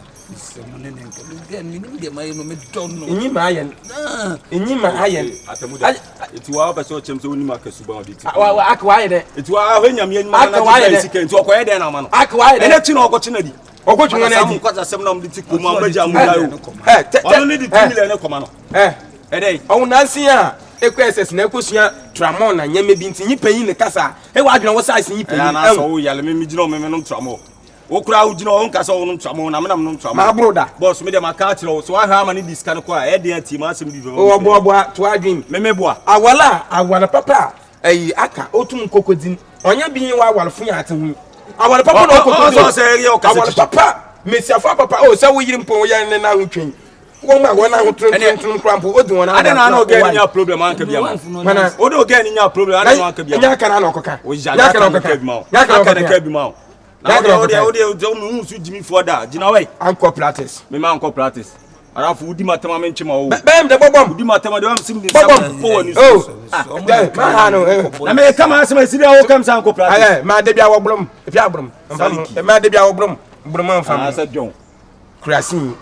enyi ma ayen atemuda etiwa ba so chem so ni makasu ba odi ti wa akwa ye de etiwa ahanyam ye nyama na ti sika nti okoye de na ma no akwa ye de ene ti na okoche na di okoche na di kwata sem na mdi ti ko ma maja mu yayo ono ni di 2 million ne koma no edey on nansi a EQSS na ekosua tramon na nyame bi nti nyipanyin ne kasa e wa adwena wo size nyipanyin na so wo yale me gina o me no tramo Okura ujina on kasa on ntwamo na menam no ntwamo. Ma broda. Boss me de maka kire so ahwa ma ni diska no kwa e de anti ma asem di do. O boa to adwin. Memeboa. Awala papa. Aka otum kokodin. Onya bi wa awalfo ya ate hu. Awala papa no kokodin. O say eri o kasa. Awala papa. Mesiafo papa o say wo yiri mpo ya ne na hotwen. Won ma wona ho tun krampo odi wona. Ade na na o get nya problem anka bia ma. Mana o do get nya problem ade no anka bia. Nya kana na okoka. O ja na kana ka bi ma. Ya kana ka bi ma. Na o mu su jimi for da. Jina we. Anko practice. Me ma anko practice. Arafu udi matama me nchima o. Bem de bobom. Udi matama de am sim de sam for woni so. Ma no. Na me kama asema sidi a wo kam sa anko practice. Ma de bia wo blom. E bia blom. Ma de bia wo blom. Blom am fam. Asa John. Krasin.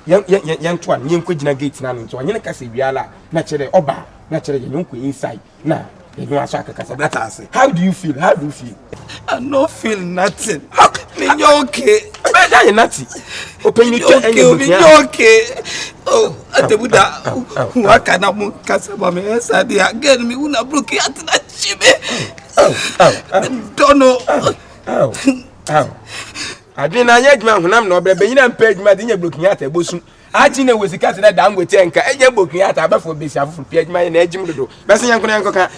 Yan twan yen ko gina gate na no so anye ka se wiala na chere oba na chere yen ko inside na you aso akaka better say how do you feel I no feel nothing me okay be dan nothing open you okay oh atebuda waka na mu kasa ba me inside again me una broke at na chibe don't know adwe na anya adwuma honam na obrebe nyina mpa adwuma de nya blokin ata ebosu achi na wesika se da ngwete enka enya blokin ata abafo besi afofo pia adwuma na ajim dodo bese yanko ka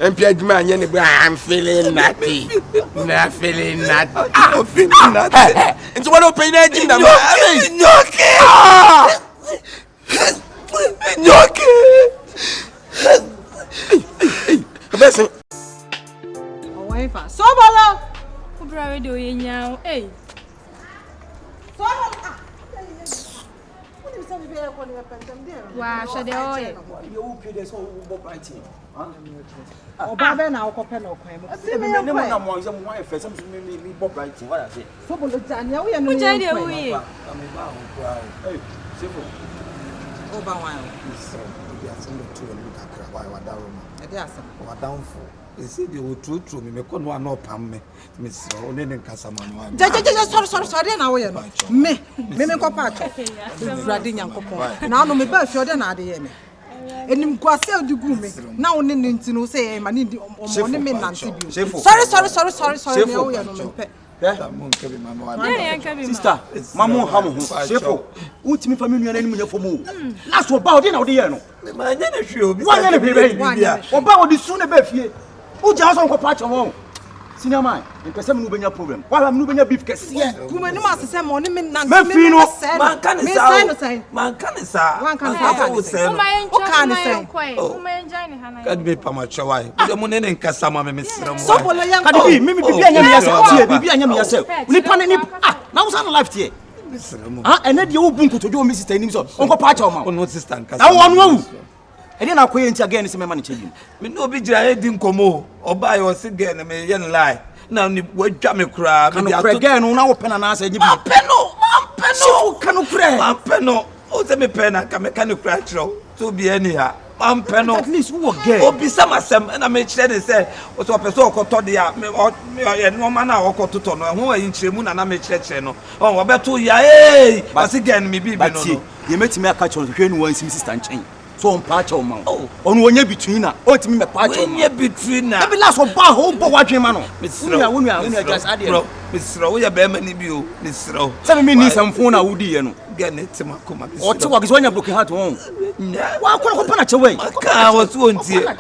empia adwuma anya ne I'm feeling nothing na feeling nothing I'm feeling nothing into what open na ajim na nyoke nyoke bese Owen fa so bolo radio yenya eh so wa shade oye you okay there so wo party oba be na okope na okwan mu me ne mo na mo nje mo wa first me bo bright what I say so bolo jania wo ye no je de wo ye hey Shifo oba wan so we are send to look akra why wa dawo ma e dey asem wa down for they say they will true me ko no na opam me so one ne nkasa ma no sorry na wo ye no me ko pa cho Urade Nyankopon na no me ba fi ode na ade ye me enim kwase odigu me na wo ne nti no say ma ne omo ne me nante bi sorry me wo ye no me pe sister mamu hamu hu Shifo utimi family nua nanim nyefo mu na so ba ode na ode ye no ma nya na hwe obi wa nya na bia oba odi su ne ba fie uja so nko pa cho won senior man impese me no benya problem wala me no benya beef kese kuma ni ma sese mo ni me nante me no man kan sa o kan say kad be pamachawai uje mo ne nkasa ma me sira mo so bolo yan kadi bi mimi bibia nya me yase tie bibia nya me yase ni pane ni na wo sa na life tie ene de wo bu nkotojo o mi sister nim so onko pa cha o ma ono sister nkasa na wo no awu ede na koye nti again se me ma ne chebi me no bi gira e di nkomo oba yo se ge na me ye lie na ni wadwa me kura me dia to again na wo pena na sa nyi bi Shifo kanu kura man peno o se me pena ka me kanu kura chro to bi any ha man peno at least wo get obi sama sem na me kire de se o so person okoto de ya me ye no ma na okoto to no ho ayi kire mu na me kire no o wo beto ya basi gen me bi no ye metimi aka chon hwe no wan sim sister nchen so on pa cha o ma onu onye between na o timi me pa cha o onye between na e be last o ba ho bo wadwen ma no wonu just ade bro misro wo ya be ma ni bi o misro se me ni samfo na wudi ye no gen tima koma misro o ti wa gizo nya broken heart won wa ko ko pa na che we ka wo so ntie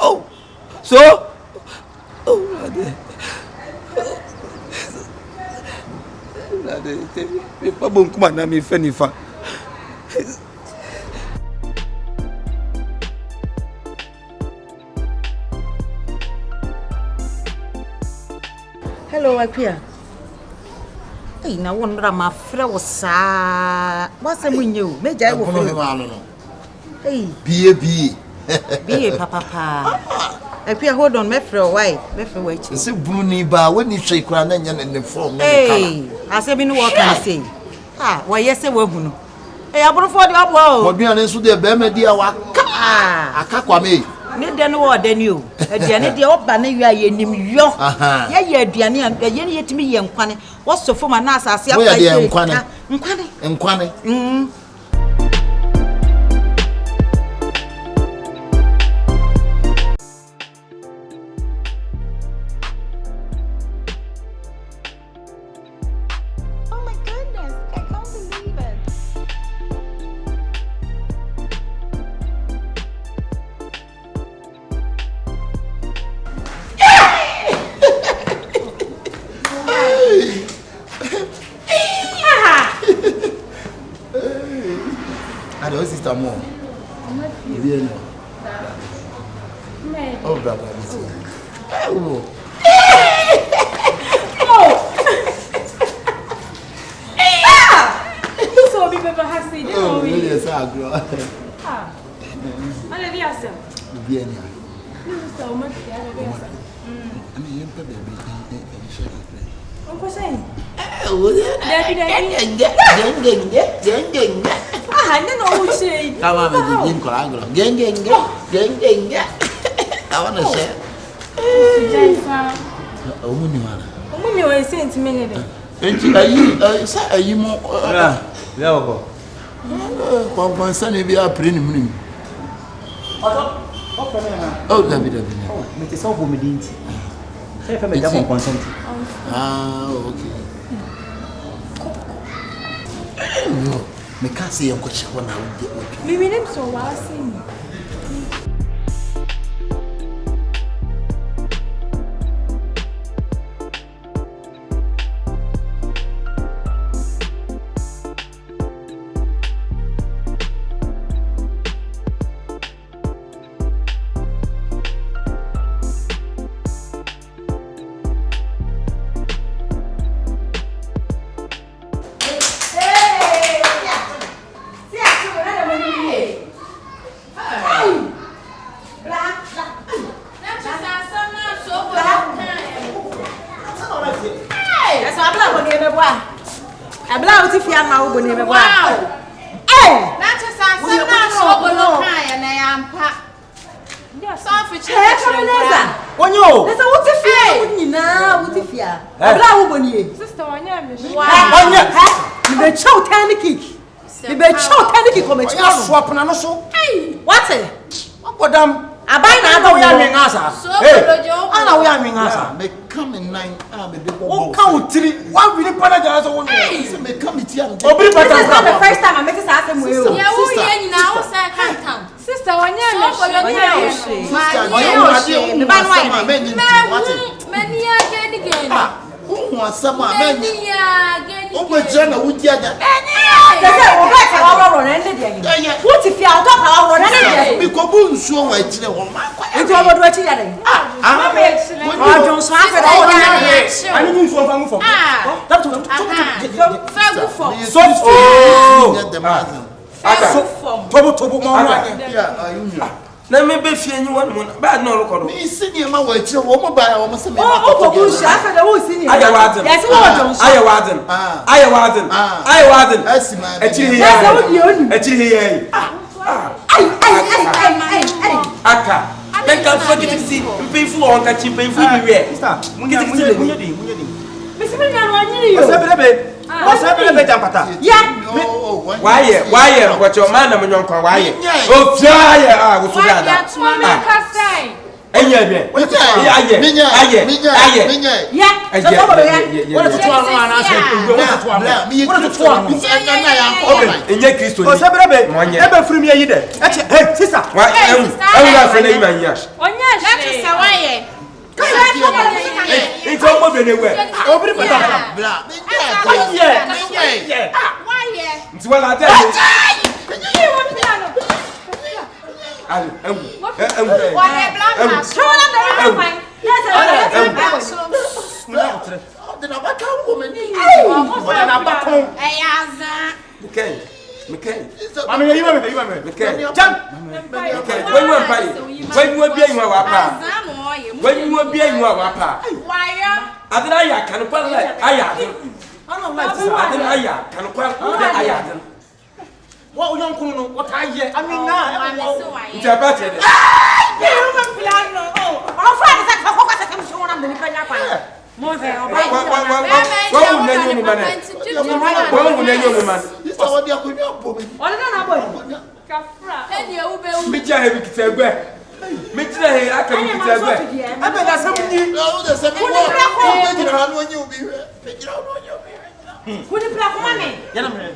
so ade me pa bon kuma na me fa ni fa hello Akua ei na won ra ma frɛ wo saa wase munye o meja e wo frɛ ei bie papa Akua hold on me frɛ why me frɛ wa chi se bruni ba woni hwe kura na nya ne form na kala ei ase bi no wo kan sei wo yese wo hu no ei aborofo de obo o modua ne so de be ma di awa aka kwa me ne de no wo de ni o aduane de oba na wi aye nim yo ye aduane an ye ne yetimi ye nkwane wo sofo ma na asase afa ye nkwane And your sister more. Bien. Oh, brother. Oh. So be better has said. Oh, really? Yes, I agree. Ah. Ale vi asem. Bien. So much there be asem. I mean, you baby. Uncle say. Oh, Geng. Ah, no say. Come on, baby. Geng. I want to say. Omuni o ese ntime ne de. Enti ayi mo ya oko kon sane bi a pre ni munim oh David me te so bo me dinti say fe me da mon consent okay me ka se yanko chiwa na wo Me nim so wa asem. Sister, swap na no so. What? Godam. Abai na ado ya nwingasa. Ana wo ya nwingasa. me come in 9 me dey go. Wo ka utiri. Wa wini pana ja so wo. Me come it here. Obiri pata. This is not the first time I met this asem we. Yeah, wo ye nyina wo say kan town. sister, wanya me. Me ban why me. Many again. Who wants some man? Many again. Oh, but Jenna, would you get What if you are talking because so I tell you, it's all about what you are doing. Let me be feeling one bad no record. Me senior my way to woman by almost a man. Why, what your man and your why? Oh, fire, what's that? What young Kuno, what I hear, I mean, it's about it. Who the black money?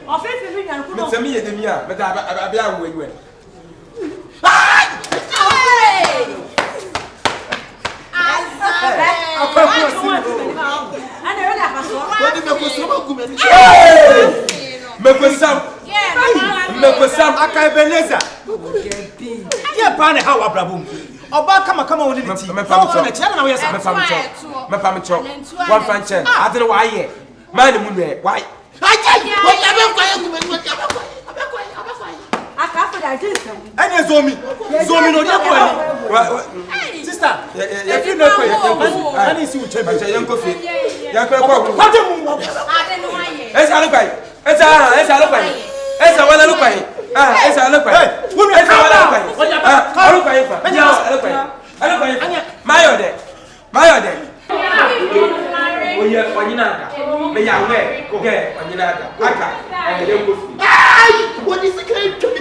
Of if you are Send me a demia, but I'll be out with you. Mekosam Akabenezer. Yeah, pane how abrabum. Oba kama woni ni ti. Me chana na we yesa. Me fam cho. One fan chen. I don't know why here. Man mu no why? Anya zomi no dia ko ani. Sister, if you know ko ani si uchebi. Yanko fi. Yanko ko. Kwate mu. Esa lo kwai. Esa lo kwai. Esa wala lo kwai. Esa lo kwai. Esa wala lo kwai. Lo kwai fa. Lo kwai. Lo kwai. Mayode. Oye wanyinaka. Me ya we. Ge wanyinaka. Aka. Yanko fi. What is the kind to be?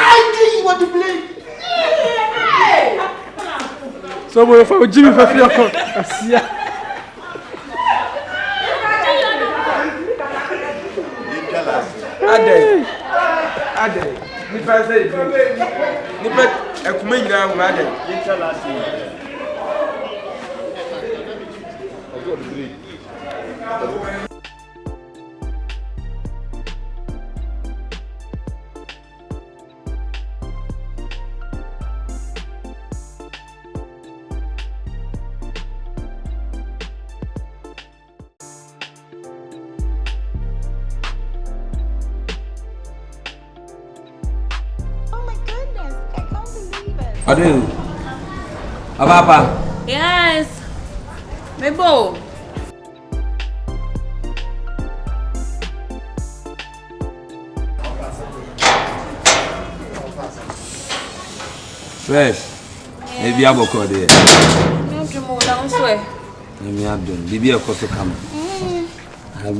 I want to play. So we for Jimmy for free account. Asia. Ade. Ni pa say ni pa ekume nyina hu ade. Adu. Apa? Yes. Mebo. Fresh. Maybe aboko there. No jumo down swear. Maybe abdon. Bibi akoso kam.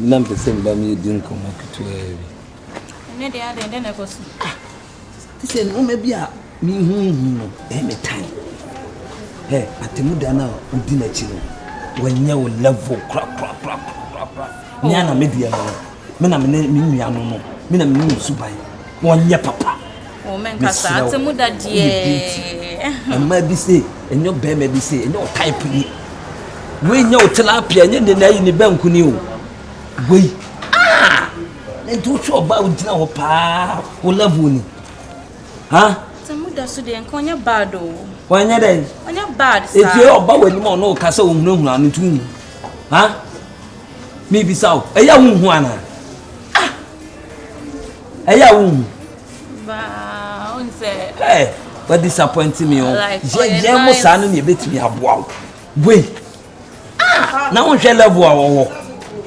Nam person ba mi din ko makutu e. Ne dey ade den akoso. Tise no maybe a mi hu me time. Hey, atemuda na udi na chi no. Wanya wo level crap. Nya na media no. Me na me nua no. Me na me subai. Wanya papa. O men kasa atemuda die. Amma bi say, enyo be me bi say, enyo type ni. We nya o tilapia nya ne na yi ni banku ni o. We. Ento cho ba o dina ho pa. O level ni. Ha? Atemuda so de enkonya bad o. Wanya dey. Onya bad sa. Etie oba wani mo no kasa o hunahuna no tu. Ha? Me bi saw. Eya hunhu ana. Eya hunhu. Ba on say. Eh, what disappointing me o. Like, Je mo sa no ne betimi aboa. We. Na won hwe level a wo.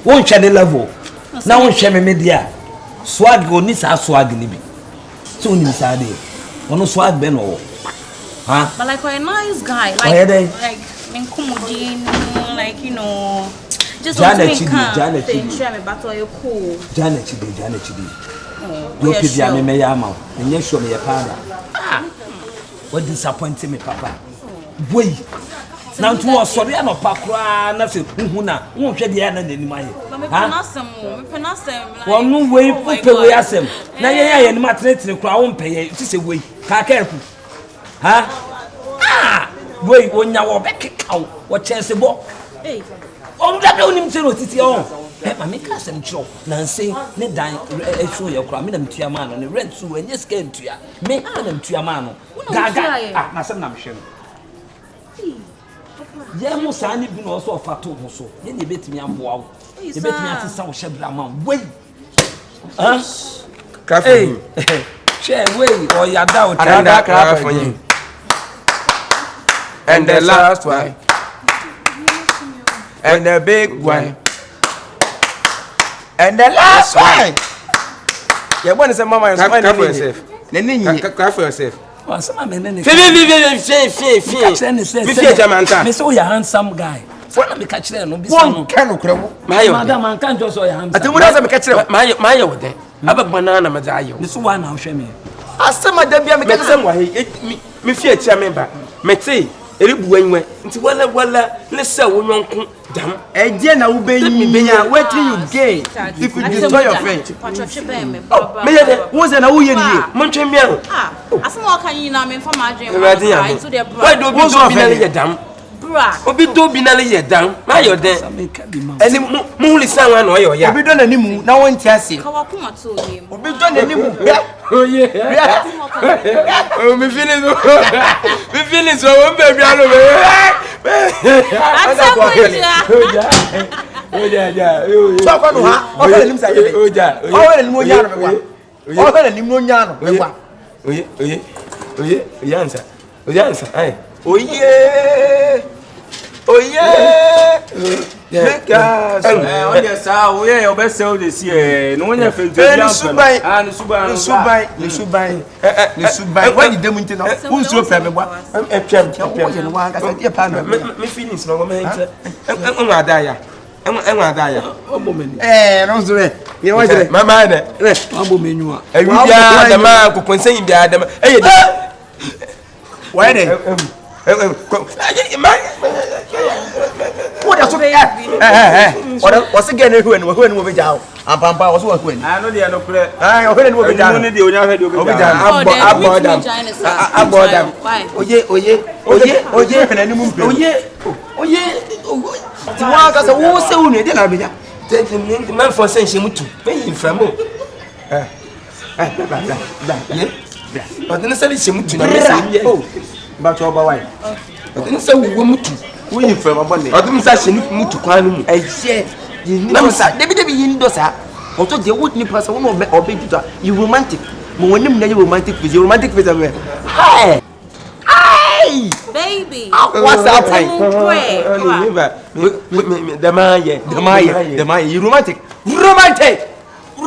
Won hwe the level. Na won hwe me media. Swag go ni sa swag ni bi. So ni sa de. Ono swag be no. Huh? But like a nice guy, like Just want to make Janet me battle you cool. Janet Chidi. You could be a mayama, and yes, show me a father. What disappointed me, Papa? Wait. Now to us, sorry, I'm a pacra, nothing. Huna, won't shed the end in my well, no way, put away as him. Now, and my threatening crown pay it is a way. Kyekyeku. Wait, when you are back out, what chance a walk? Oh, that don't him to it. Let me make us some job. Nancy, ne dine, show your crime, and to your man, and the rent to and just came to you. Make them to your man. Gaga, my son, I'm sure. Yeah, most I need also a fatu so. Then you bet me I'm wow. You bet me at some Shebraman. Wait. Hey, share way or your doubt. Another crap for you. And the last one. And the big one. And the last one. Yeah, when is a mama? Clap for yourself. Clap for yourself. Me so you handsome guy. What me catch there no be some. Madam, I can't just so you handsome. I think we me catch there. My with there. Aba banana ma dayo. This one now show me. Asema da bia me catch there wa me fie tia member. Me say eribu anwe. Nti wala ne se wo nyonko dam. Eje na wo benyi benya wetin you gain if you destroy your friend. Me ye de wo se na wo ye ni. Mo ntwe bia. Asema kan yi na me fa ma adwen. Why do be so binale ye dam? Obi do binale ye dam. Ma yo den. Eni mu lisan wa na yo ya. Obi do na nimu na won ti ase. Ka wa kuma to yem. Obi do na nimu. Oh yeah. Oh me feeling so won baby alo me. So kwa no ha. O fe nim sa ye. Oja. O fe nim onya no me kwa. O fe nim onya no me kwa. Oye, answer. Hey. Oye. Because on your side, we are best sell this year. No one has been Subai. Why did them know? Who's your family? Me feelings no me enter. Enwa daya. No so you want to mama na. Ambo menu a. E wi bia da ma ko konsen bia da ma. Why then? What are you saying? What's again? Who be down? I'm Pampa was working. I know they are no clear. I already will be down. Only the only head will be down. I bought them. Oye, and any moon. Oye. Tiwaga, so who say only then I'll be there. Take the man for saying she moved to pay in Framo. But then I said she moved to oh, but your wife. But then so we moved to. Who you from a bonnet? I didn't say she moved to Quanum. I said, you never said, Debbie in Dosa. Or to the wood nippers or baby. You romantic. When you romantic with your romantic with a man. Hi! Baby. What's up? The Maya. You romantic.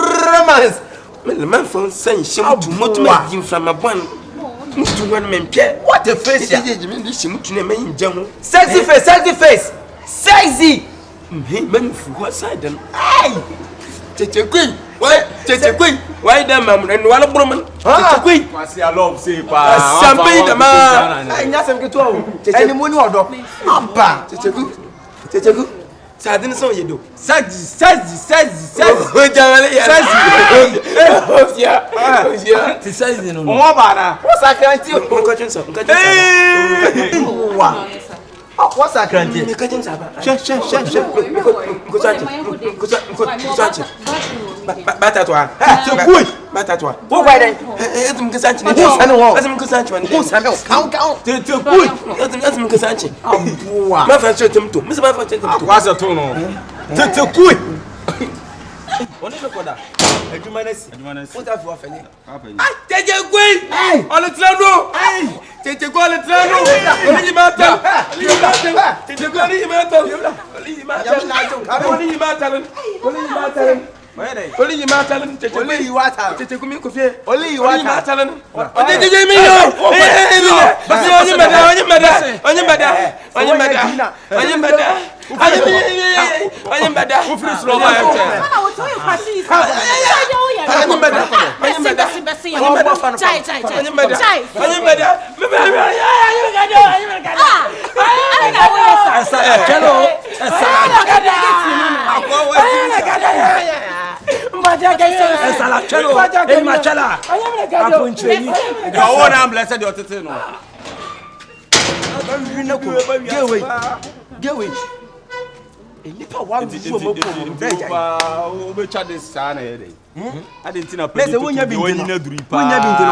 Romance. The man from saying she want to motivate him from a one. What a face! Sexy face! Sexy! Man, what side them? Hey! Tete Queen! Why them, man? And one of them? Queen! What's your love, say, pa? Something the man! I just have to go. Any money or dog? Ampa! Tete Good. I didn't know you do. Says. What's that cranty? Anya mbada. Ufiri slow ma ente. Ana wo to you kwasi is. Anya mbada. Anya mbada. Chai. Anya mbada. Anya mbada. Get away. Nipa wa nso mo ko mo da ja. O be cha de sa na ye dey. I didn't think let's say wonya bi ntino duri pa. Wonya bi ntino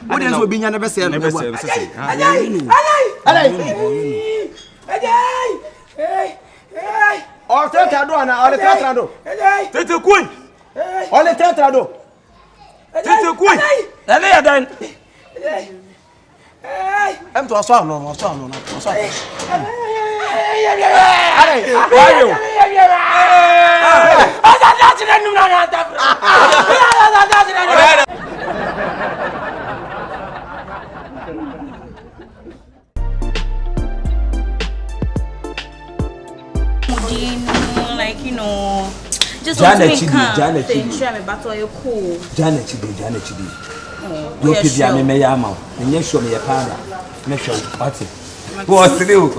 wo de nso bi nya na be se no be. O tetra do na, o tetra do. Tete kun. O le tetra do. Tete kun. Ele ya dan. Em to aso no, aso no. Why you? Like, you know, just Janet want to Chidi, make Janet calm. Chidi. Sure, me battle you cool. Janet Chidi. Oh, You pidi ame me ya ma. Enye show me ya pada. Me show party. Go through.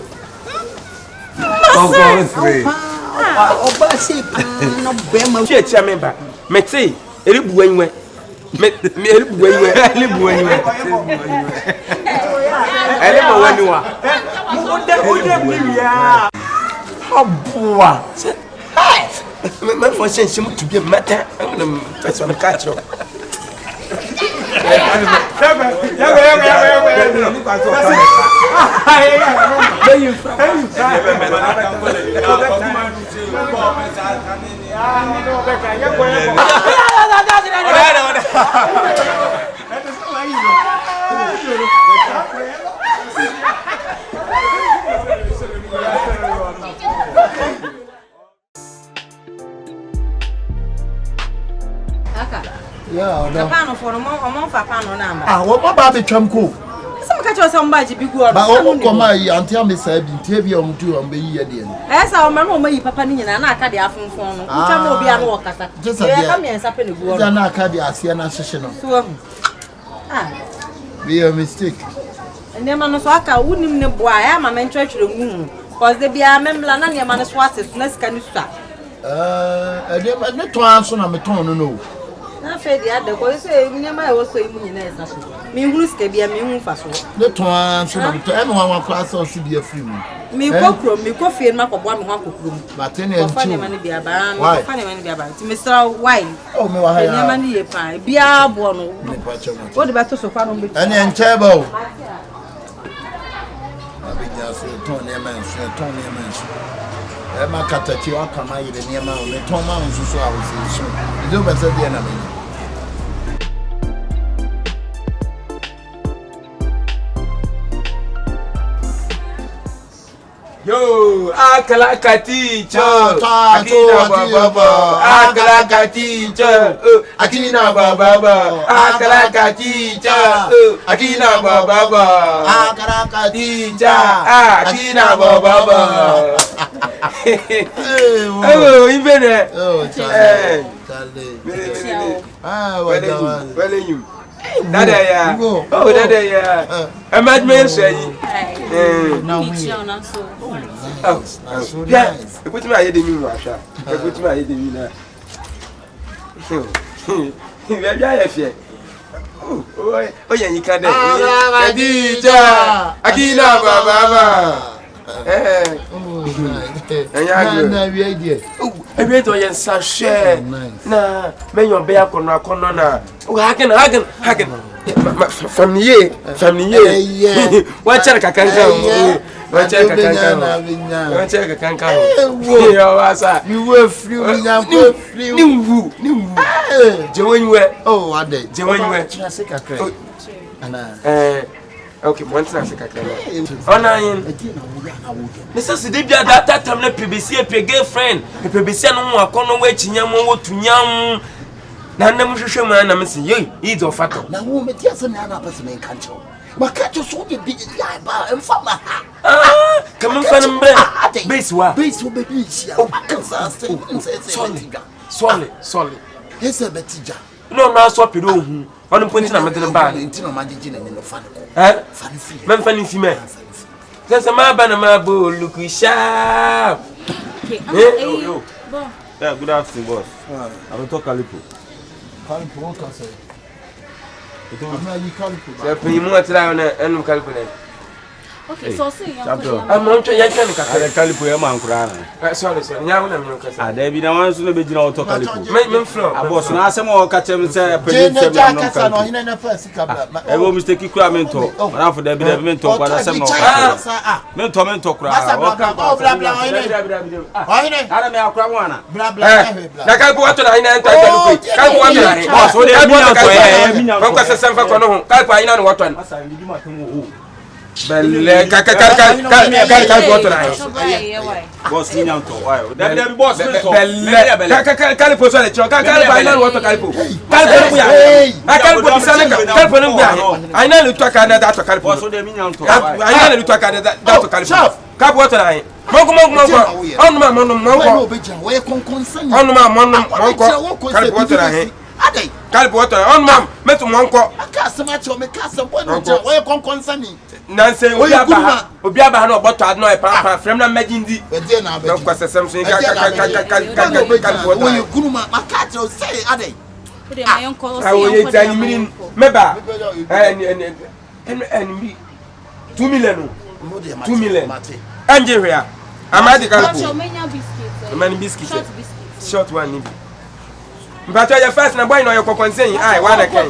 Go through. Oba se no be ma. Che chia member. Me say, eribu anwe. Me eribu anwe. Eribu anwe. Eribu waniwa. Ode biya. Aboa. Hey! Me for sense mu to be matter. I'm person catch you. Yeah, no. Papa for no mo papa no na ma. Ah, wo ba be twam ko. Some catch us some baji bi go. Ba o ko ma yi anti am say bi tie bi am tu am be yi ye de no. Sa o ma no yi papa ni nyina na aka de afonfon no. Ntwa mo obi a no wakasa. Ye ka me nsa pe ne go. Ja na aka de ase na hyehye no. So ah, be a mistake. Nema no so aka wunim ne boa ya ma men twetwere mu. Cause de bia memla na nema no so ate so na sika ni so a. Ne to anso na me ton no no. Na fe dia de ko se nema e wo so imu nyina esa so. Me hunu sika bia me hu fa so. Ne to anso na me to e me wan class o si bia free mu. Me ko kro me ko fie ma ko boa me ho akokro mu. Ba te ne nchi. Fa ne ma ne bia ba, me fa ne ma ne bia ba. Ti me sra why? Oh me wa ha ya. Nema ne ye pa. Bia bo no. Wo de ba to so kwa no be. Ene nche ba o. Abija so ton ne ma nso. E ma katati o kama yire ne ma o me ton ma nso so a wo se so. Ido ba se dia na me. Yo, akalaka teacher. Akina baba. Akalaka teacher. Akina baba. Akalaka teacher. Akina baba. Akalaka teacher. Akina baba. Oh, ibere. Oh, Charlie. Ah, well you. Dada ya. Oh, dada ya. Amadme say. Now we. Oh, so nice. Put me aye de mi washa. Put me aye de mi na. We bia fie. Oh, yan yika de. Adija. Akina baba. Na we idea. Oh, e to yan sa share. Na, men your be akono na. Oh, hagen. Famille. Watch out kakanka. Watch out kakanka. Yo wasa. You were free Niwu. Jewenwe. Oh, what day? Jewenwe. Chase kakre. Ana. Okay, one thing I say kakre. Ona yin. Mr. Sidibia that time na PBC a girlfriend. PBC no akono we chinyam wo tunyam. Na nna muhwehwe mu na me se ye, eat of fato. Na wo meti ase na na person en kancho. But catch you so the big lie and from my come on, fan base wa. Base will be solid. Yes, a betija. No, now swap it on. On the point of the band into my digin and in the fun. Man, funny female. There's a man, look, we sharp. Yeah, good afternoon, boss. I will talk Calipo. Calipo, what can I say? Okay, so see, I'm not trying to Calipo, sorry, ah, there be no one soon be general talk Calipo. make floor. I was not some more catch him say, I will mistake mentor. Around for the mentor, but I said, mentor, Belle, boss, me now to why? That boss, I know you talk another to Calipo. so they mean now to I know you talk another to Calipo. Cap water I. On my Calipo water on mam, met monko. I can't so much of me castle. Where you concerning? Nancy, Obiaba no but no a papa from the Magindi. No question something. When you Guruma, my cat will say, Ade. my uncle. I will tell you, Meba and me 2 million. 2 million. Angeria. I'm at the Calipo. Many biscuits. Short one. But your first and boy no your concern. I want to can.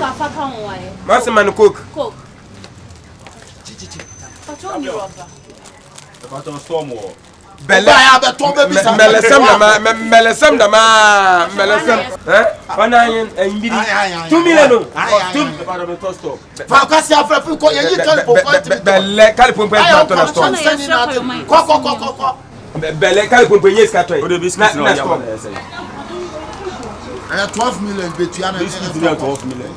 Master man cook. storm war. Belle Melesam dama. On and 2 million. Belle Calipo Belle Calipo I have 12 million between 12 million.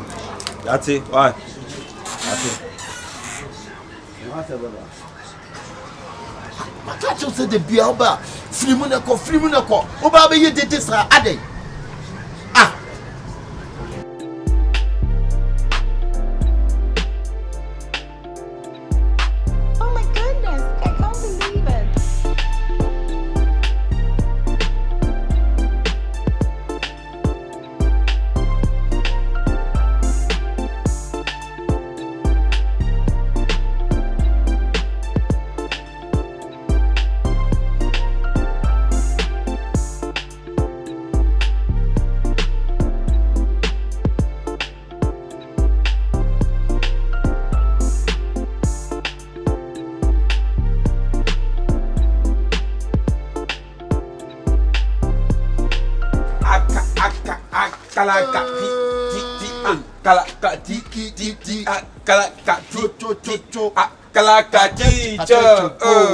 That's it. Why? That's it. I can't just say the Bialba, Frimunako, Oba, you did this, Ade. Oh my goodness, I can't believe it.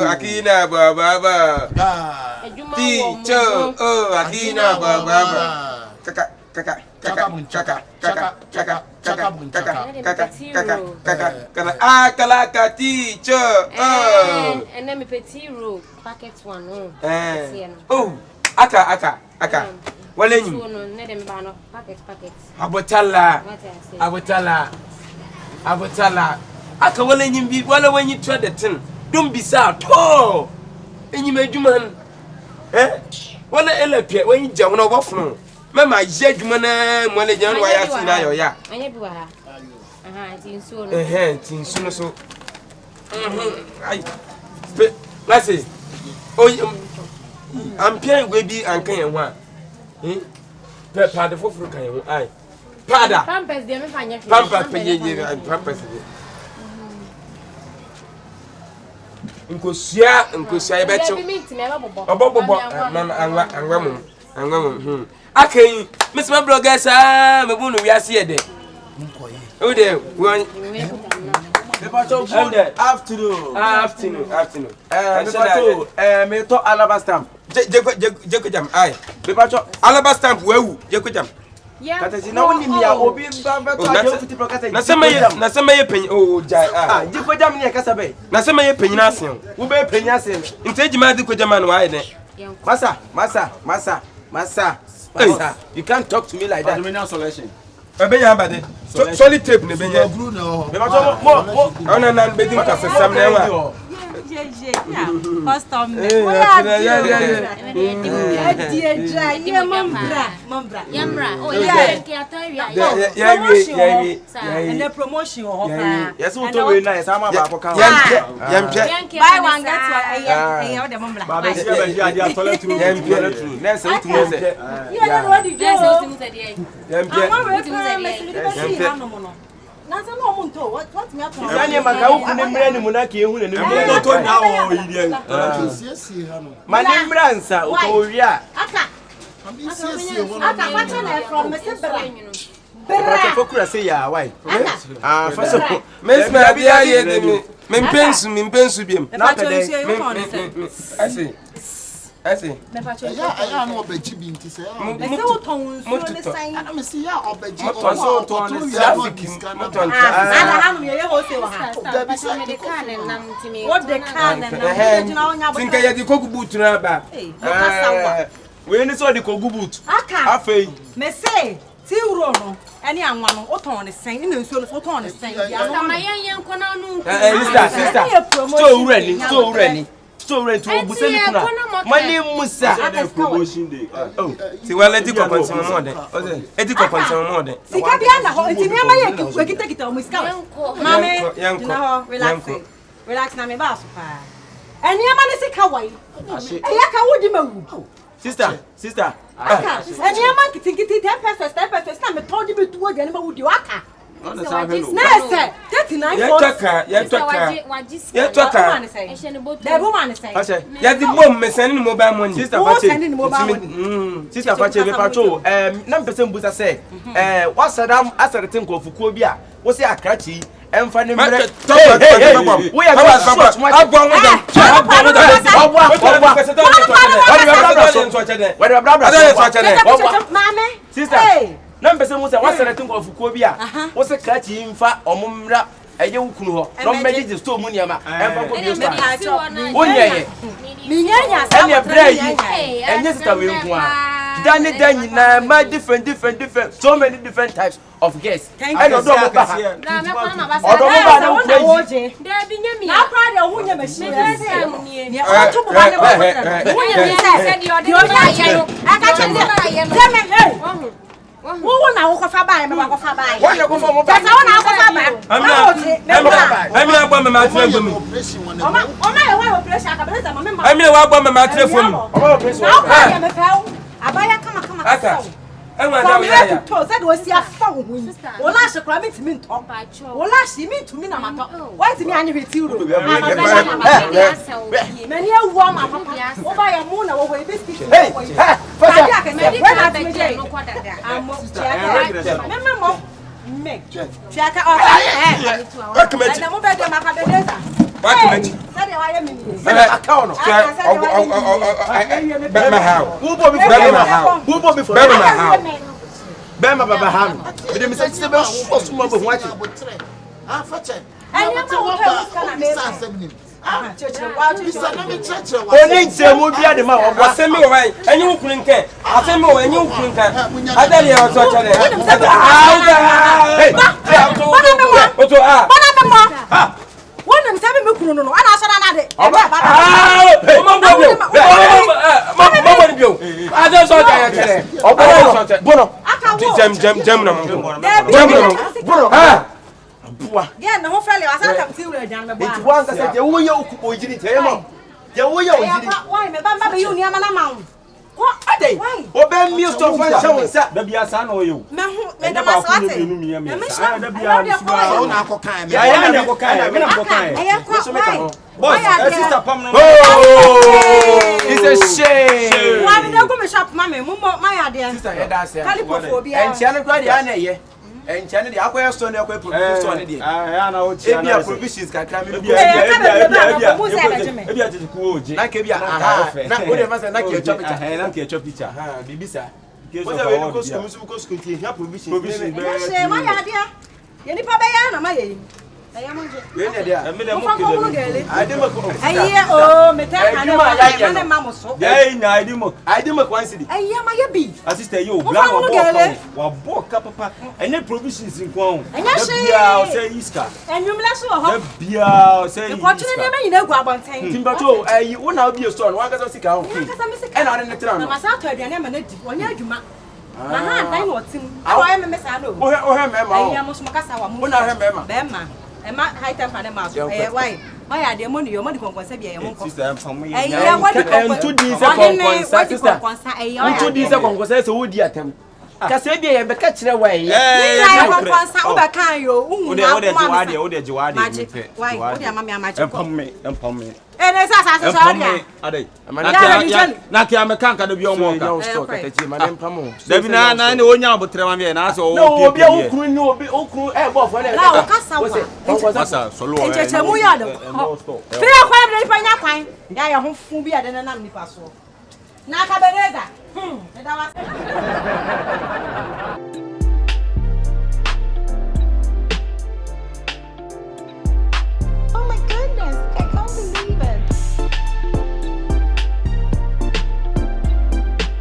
Akina baba. Teacher, Akina baba. Kaka teacher. And then me petit roux, packet one. Oh, aka. Wale nyim. So no, ne dem ba no packet. Abotala. Aka wale nyim bi wale wanyi twa the tin. Don't be sad. Oh. Enyim adwuma wale elapia wanyi jawo na wofno. Mama ye adwuma na mo le jan wa ya si na yo ya. Anya bi wa ha. Tinsu no. Tinsu no so. Ai. Let's see. Oh, I'm paying we be ankan yan wa. Pada foforo kan yan ai. Pada. Pampers de me fanya. Pampers pampers. Nkosia ye becho. Obobobo anwa mum. Akai, Miss my bloggers me bunu wi ase ye de. O de won afternoon. Me to alaba stamp. Jeko jam ai. Bepacho alaba stamp wewu jeko jam. Kataji na woni mi a obi ba to ajo fiti pro kataji. Na sema ye penyi oh jai ah. Ji ko jam ne kasa be. Na sema ye penyi na asen. Wo be penyi asen. Nte jima di ko jama no wa ne. Masa. You can't talk to me like that. Dominion solution. Ebenya bade. Solid tape ne benya. Me ba to mo. Ona na be di ka sesam na wa. Custom. And the promotion of yes, we to we na yes ama ba ko kan. Buy one get one the mambra. Ba be see be dia toilet room. Na say to me say. Yeah, what did you say? Nasa no munto what me happen? Sani maka uku ne mra ni munaka ehu ne no to na o yidie. Siesie ha no. Ma ne mra nsa o ko wi a. Aka. Siesie ho no. Aka facha na from Mesebra. Bra. Fokura say ya why? Ah, faso. Mes ma bia ye de me. Mempensu biem. Na pede. I see. I no obeji bi nti say. Me say uton nsuo ne san. Ana me say ya obeji. Moto so to ne traffic. Moto ala hanu ye ho se wa ha. Me de kan nam ntimi. What the can na jina onya bo. Tinka ye di kogu boot na ba. We ni so di kogu boot. Aka. Afei. Me say ti wuro no eni anwa no uton ne san ni nsuo no uton ne san. Ya no ma yen kona nu. Sister. So urani. So rent to buseni kuna. Mani musa. Promotion day. Oh. Si wala di ko kwanse mo de. Edi ko kwanse mo de. Sika bia na ho enti me ma ye kita o muska. Mame. Na ho relax na me ba so pa. Eni ama ne sika wai. Eya ka wodi mawu. Sister. Aka. Eni ama kitikiti 10 pesos na me told me to wodi eni mawu aka. Na say 39 ye toka the woman say ase ye di bom me send ni mobile money sister fache sister fache be pacho na mpese mbusa say wasadam asarete nkofukuo bi a wo say akrachi emfa ne mre we are going short much abon wo dem mame sister na mpese mu say wasarete nkofukuo bi a wo say krachi mfa omumra eye wukunu ho no mediji store mu niama emfa ko bi store wonyeye minyanya sa ene bra yi enye sister we nko a dani na ma different so many different types of guests and odo mo ba na me kwa na ba odo mo ba na woje da bi nyami na pra de ho nya machine ni o to bo ba ne ba ho nya mi se di odo ya no aka che de me hey wo na wo kofa ba me ba kofa ba wo na kofa mo ba ta wo na kofa ba ami agba me ma tire gbomi oma ye wa operation Akabenezer mama ma ami wa agba me ma tire fomi oma operation na me feo abaya kama aka enwa da we ya to said we see afa wo hu wo la hye kra mitimi nto wo la hye mitumi na mato why ti mi anye beti uro mani awu ama papa wo ba ya mu na wo ho e besti hey fasa when at me dey no kwadada amo chiaka memo me chiaka o Akabenezer na mo be de Akabenezer Akabenezer said wa ya mimi account no Bema how who bo me for Bema how Bema baba ham we dey say say be suma bo hwachi Ah, fache. Eni ma wo pe kana me Oni nse mo bia de ma wo asemi wo wan enyi wukunu nke asemi wo enyi wukunu nka adali ya so chale oto bona me mo wonam sabe me kunu no ana so na de e ba ba mo bio ada so chale chale obo bono jam na mo bono bua yeah na ho fele asata mti ura jan me bua it one ka say je wo ye okupo ijiri te mo je wo ye ojiri why me ba be you ni ama na ma ko ade obe mi so fa show sa da bia sa na oyo me hu me da masate me sha da bia So na akokan me. ya na akokan me na akokan boss sister pam no it's a shame why me da go me shop ma me mo ma ya de sister he da say kalipofobia entia no kwa dia na ye entia no dia akoya store na akoya produce store na dia ya na o chia ebia provisions kakra me ebia tete ku oje na ke bia aha na o de masa na ke chop picture na ke chop picture bibisa case What of are our we go school to here provision? Provision. Say my idea. You need papa ya na my ye. We need there. Me dem mo kele. I dey make. Aye oh, me tell you na mama so. Yeah, na I dey make one city. Aye ma ye bi. Sister you black wa book papa. Any provisions in kwon. Bia o say iska. Enwumla so ho. Bia o say iska. Ko tune dem nyina gu abonten. Timbato ayi wo na obi store no wan kasa sika ho. E na ore ne tra no. Na masa to aduane ma na di. Onya adwuma. Na ha dan no tim. Awo ye me sa no. O he me ma. Ayi mo so makasa wa mo. Wo na he me ma. Be ma. E ma high temper na ma so. Eh why? Why are they money? Your money konkonsa bia ye mo ko. Sister am me. Eh ya what the konkonsa. Entu di se konkonsa sister. Entu di se konkonsa se wo di atam. Kasa bia ye be ka kire wa ye. Eh konkonsa wo be kan yo. Wo de jiwade, wo de jiwade. Why? Wo de amami amaje. Empam me. Eh sa so dia. Adai. Na kia me kan ka do bi omo ka. Ma dem pamo. Dabi na ne onya abotre ma me na so o obi okuru ni obi okuru e bo fo na. Na o kasa wa. Konkonsa solo e. Echeche mu ya do. Fira kwa me fa nya kwan. Ya ye ho fu bi ade na nam nipa so. Na Akabenezer. Da wa.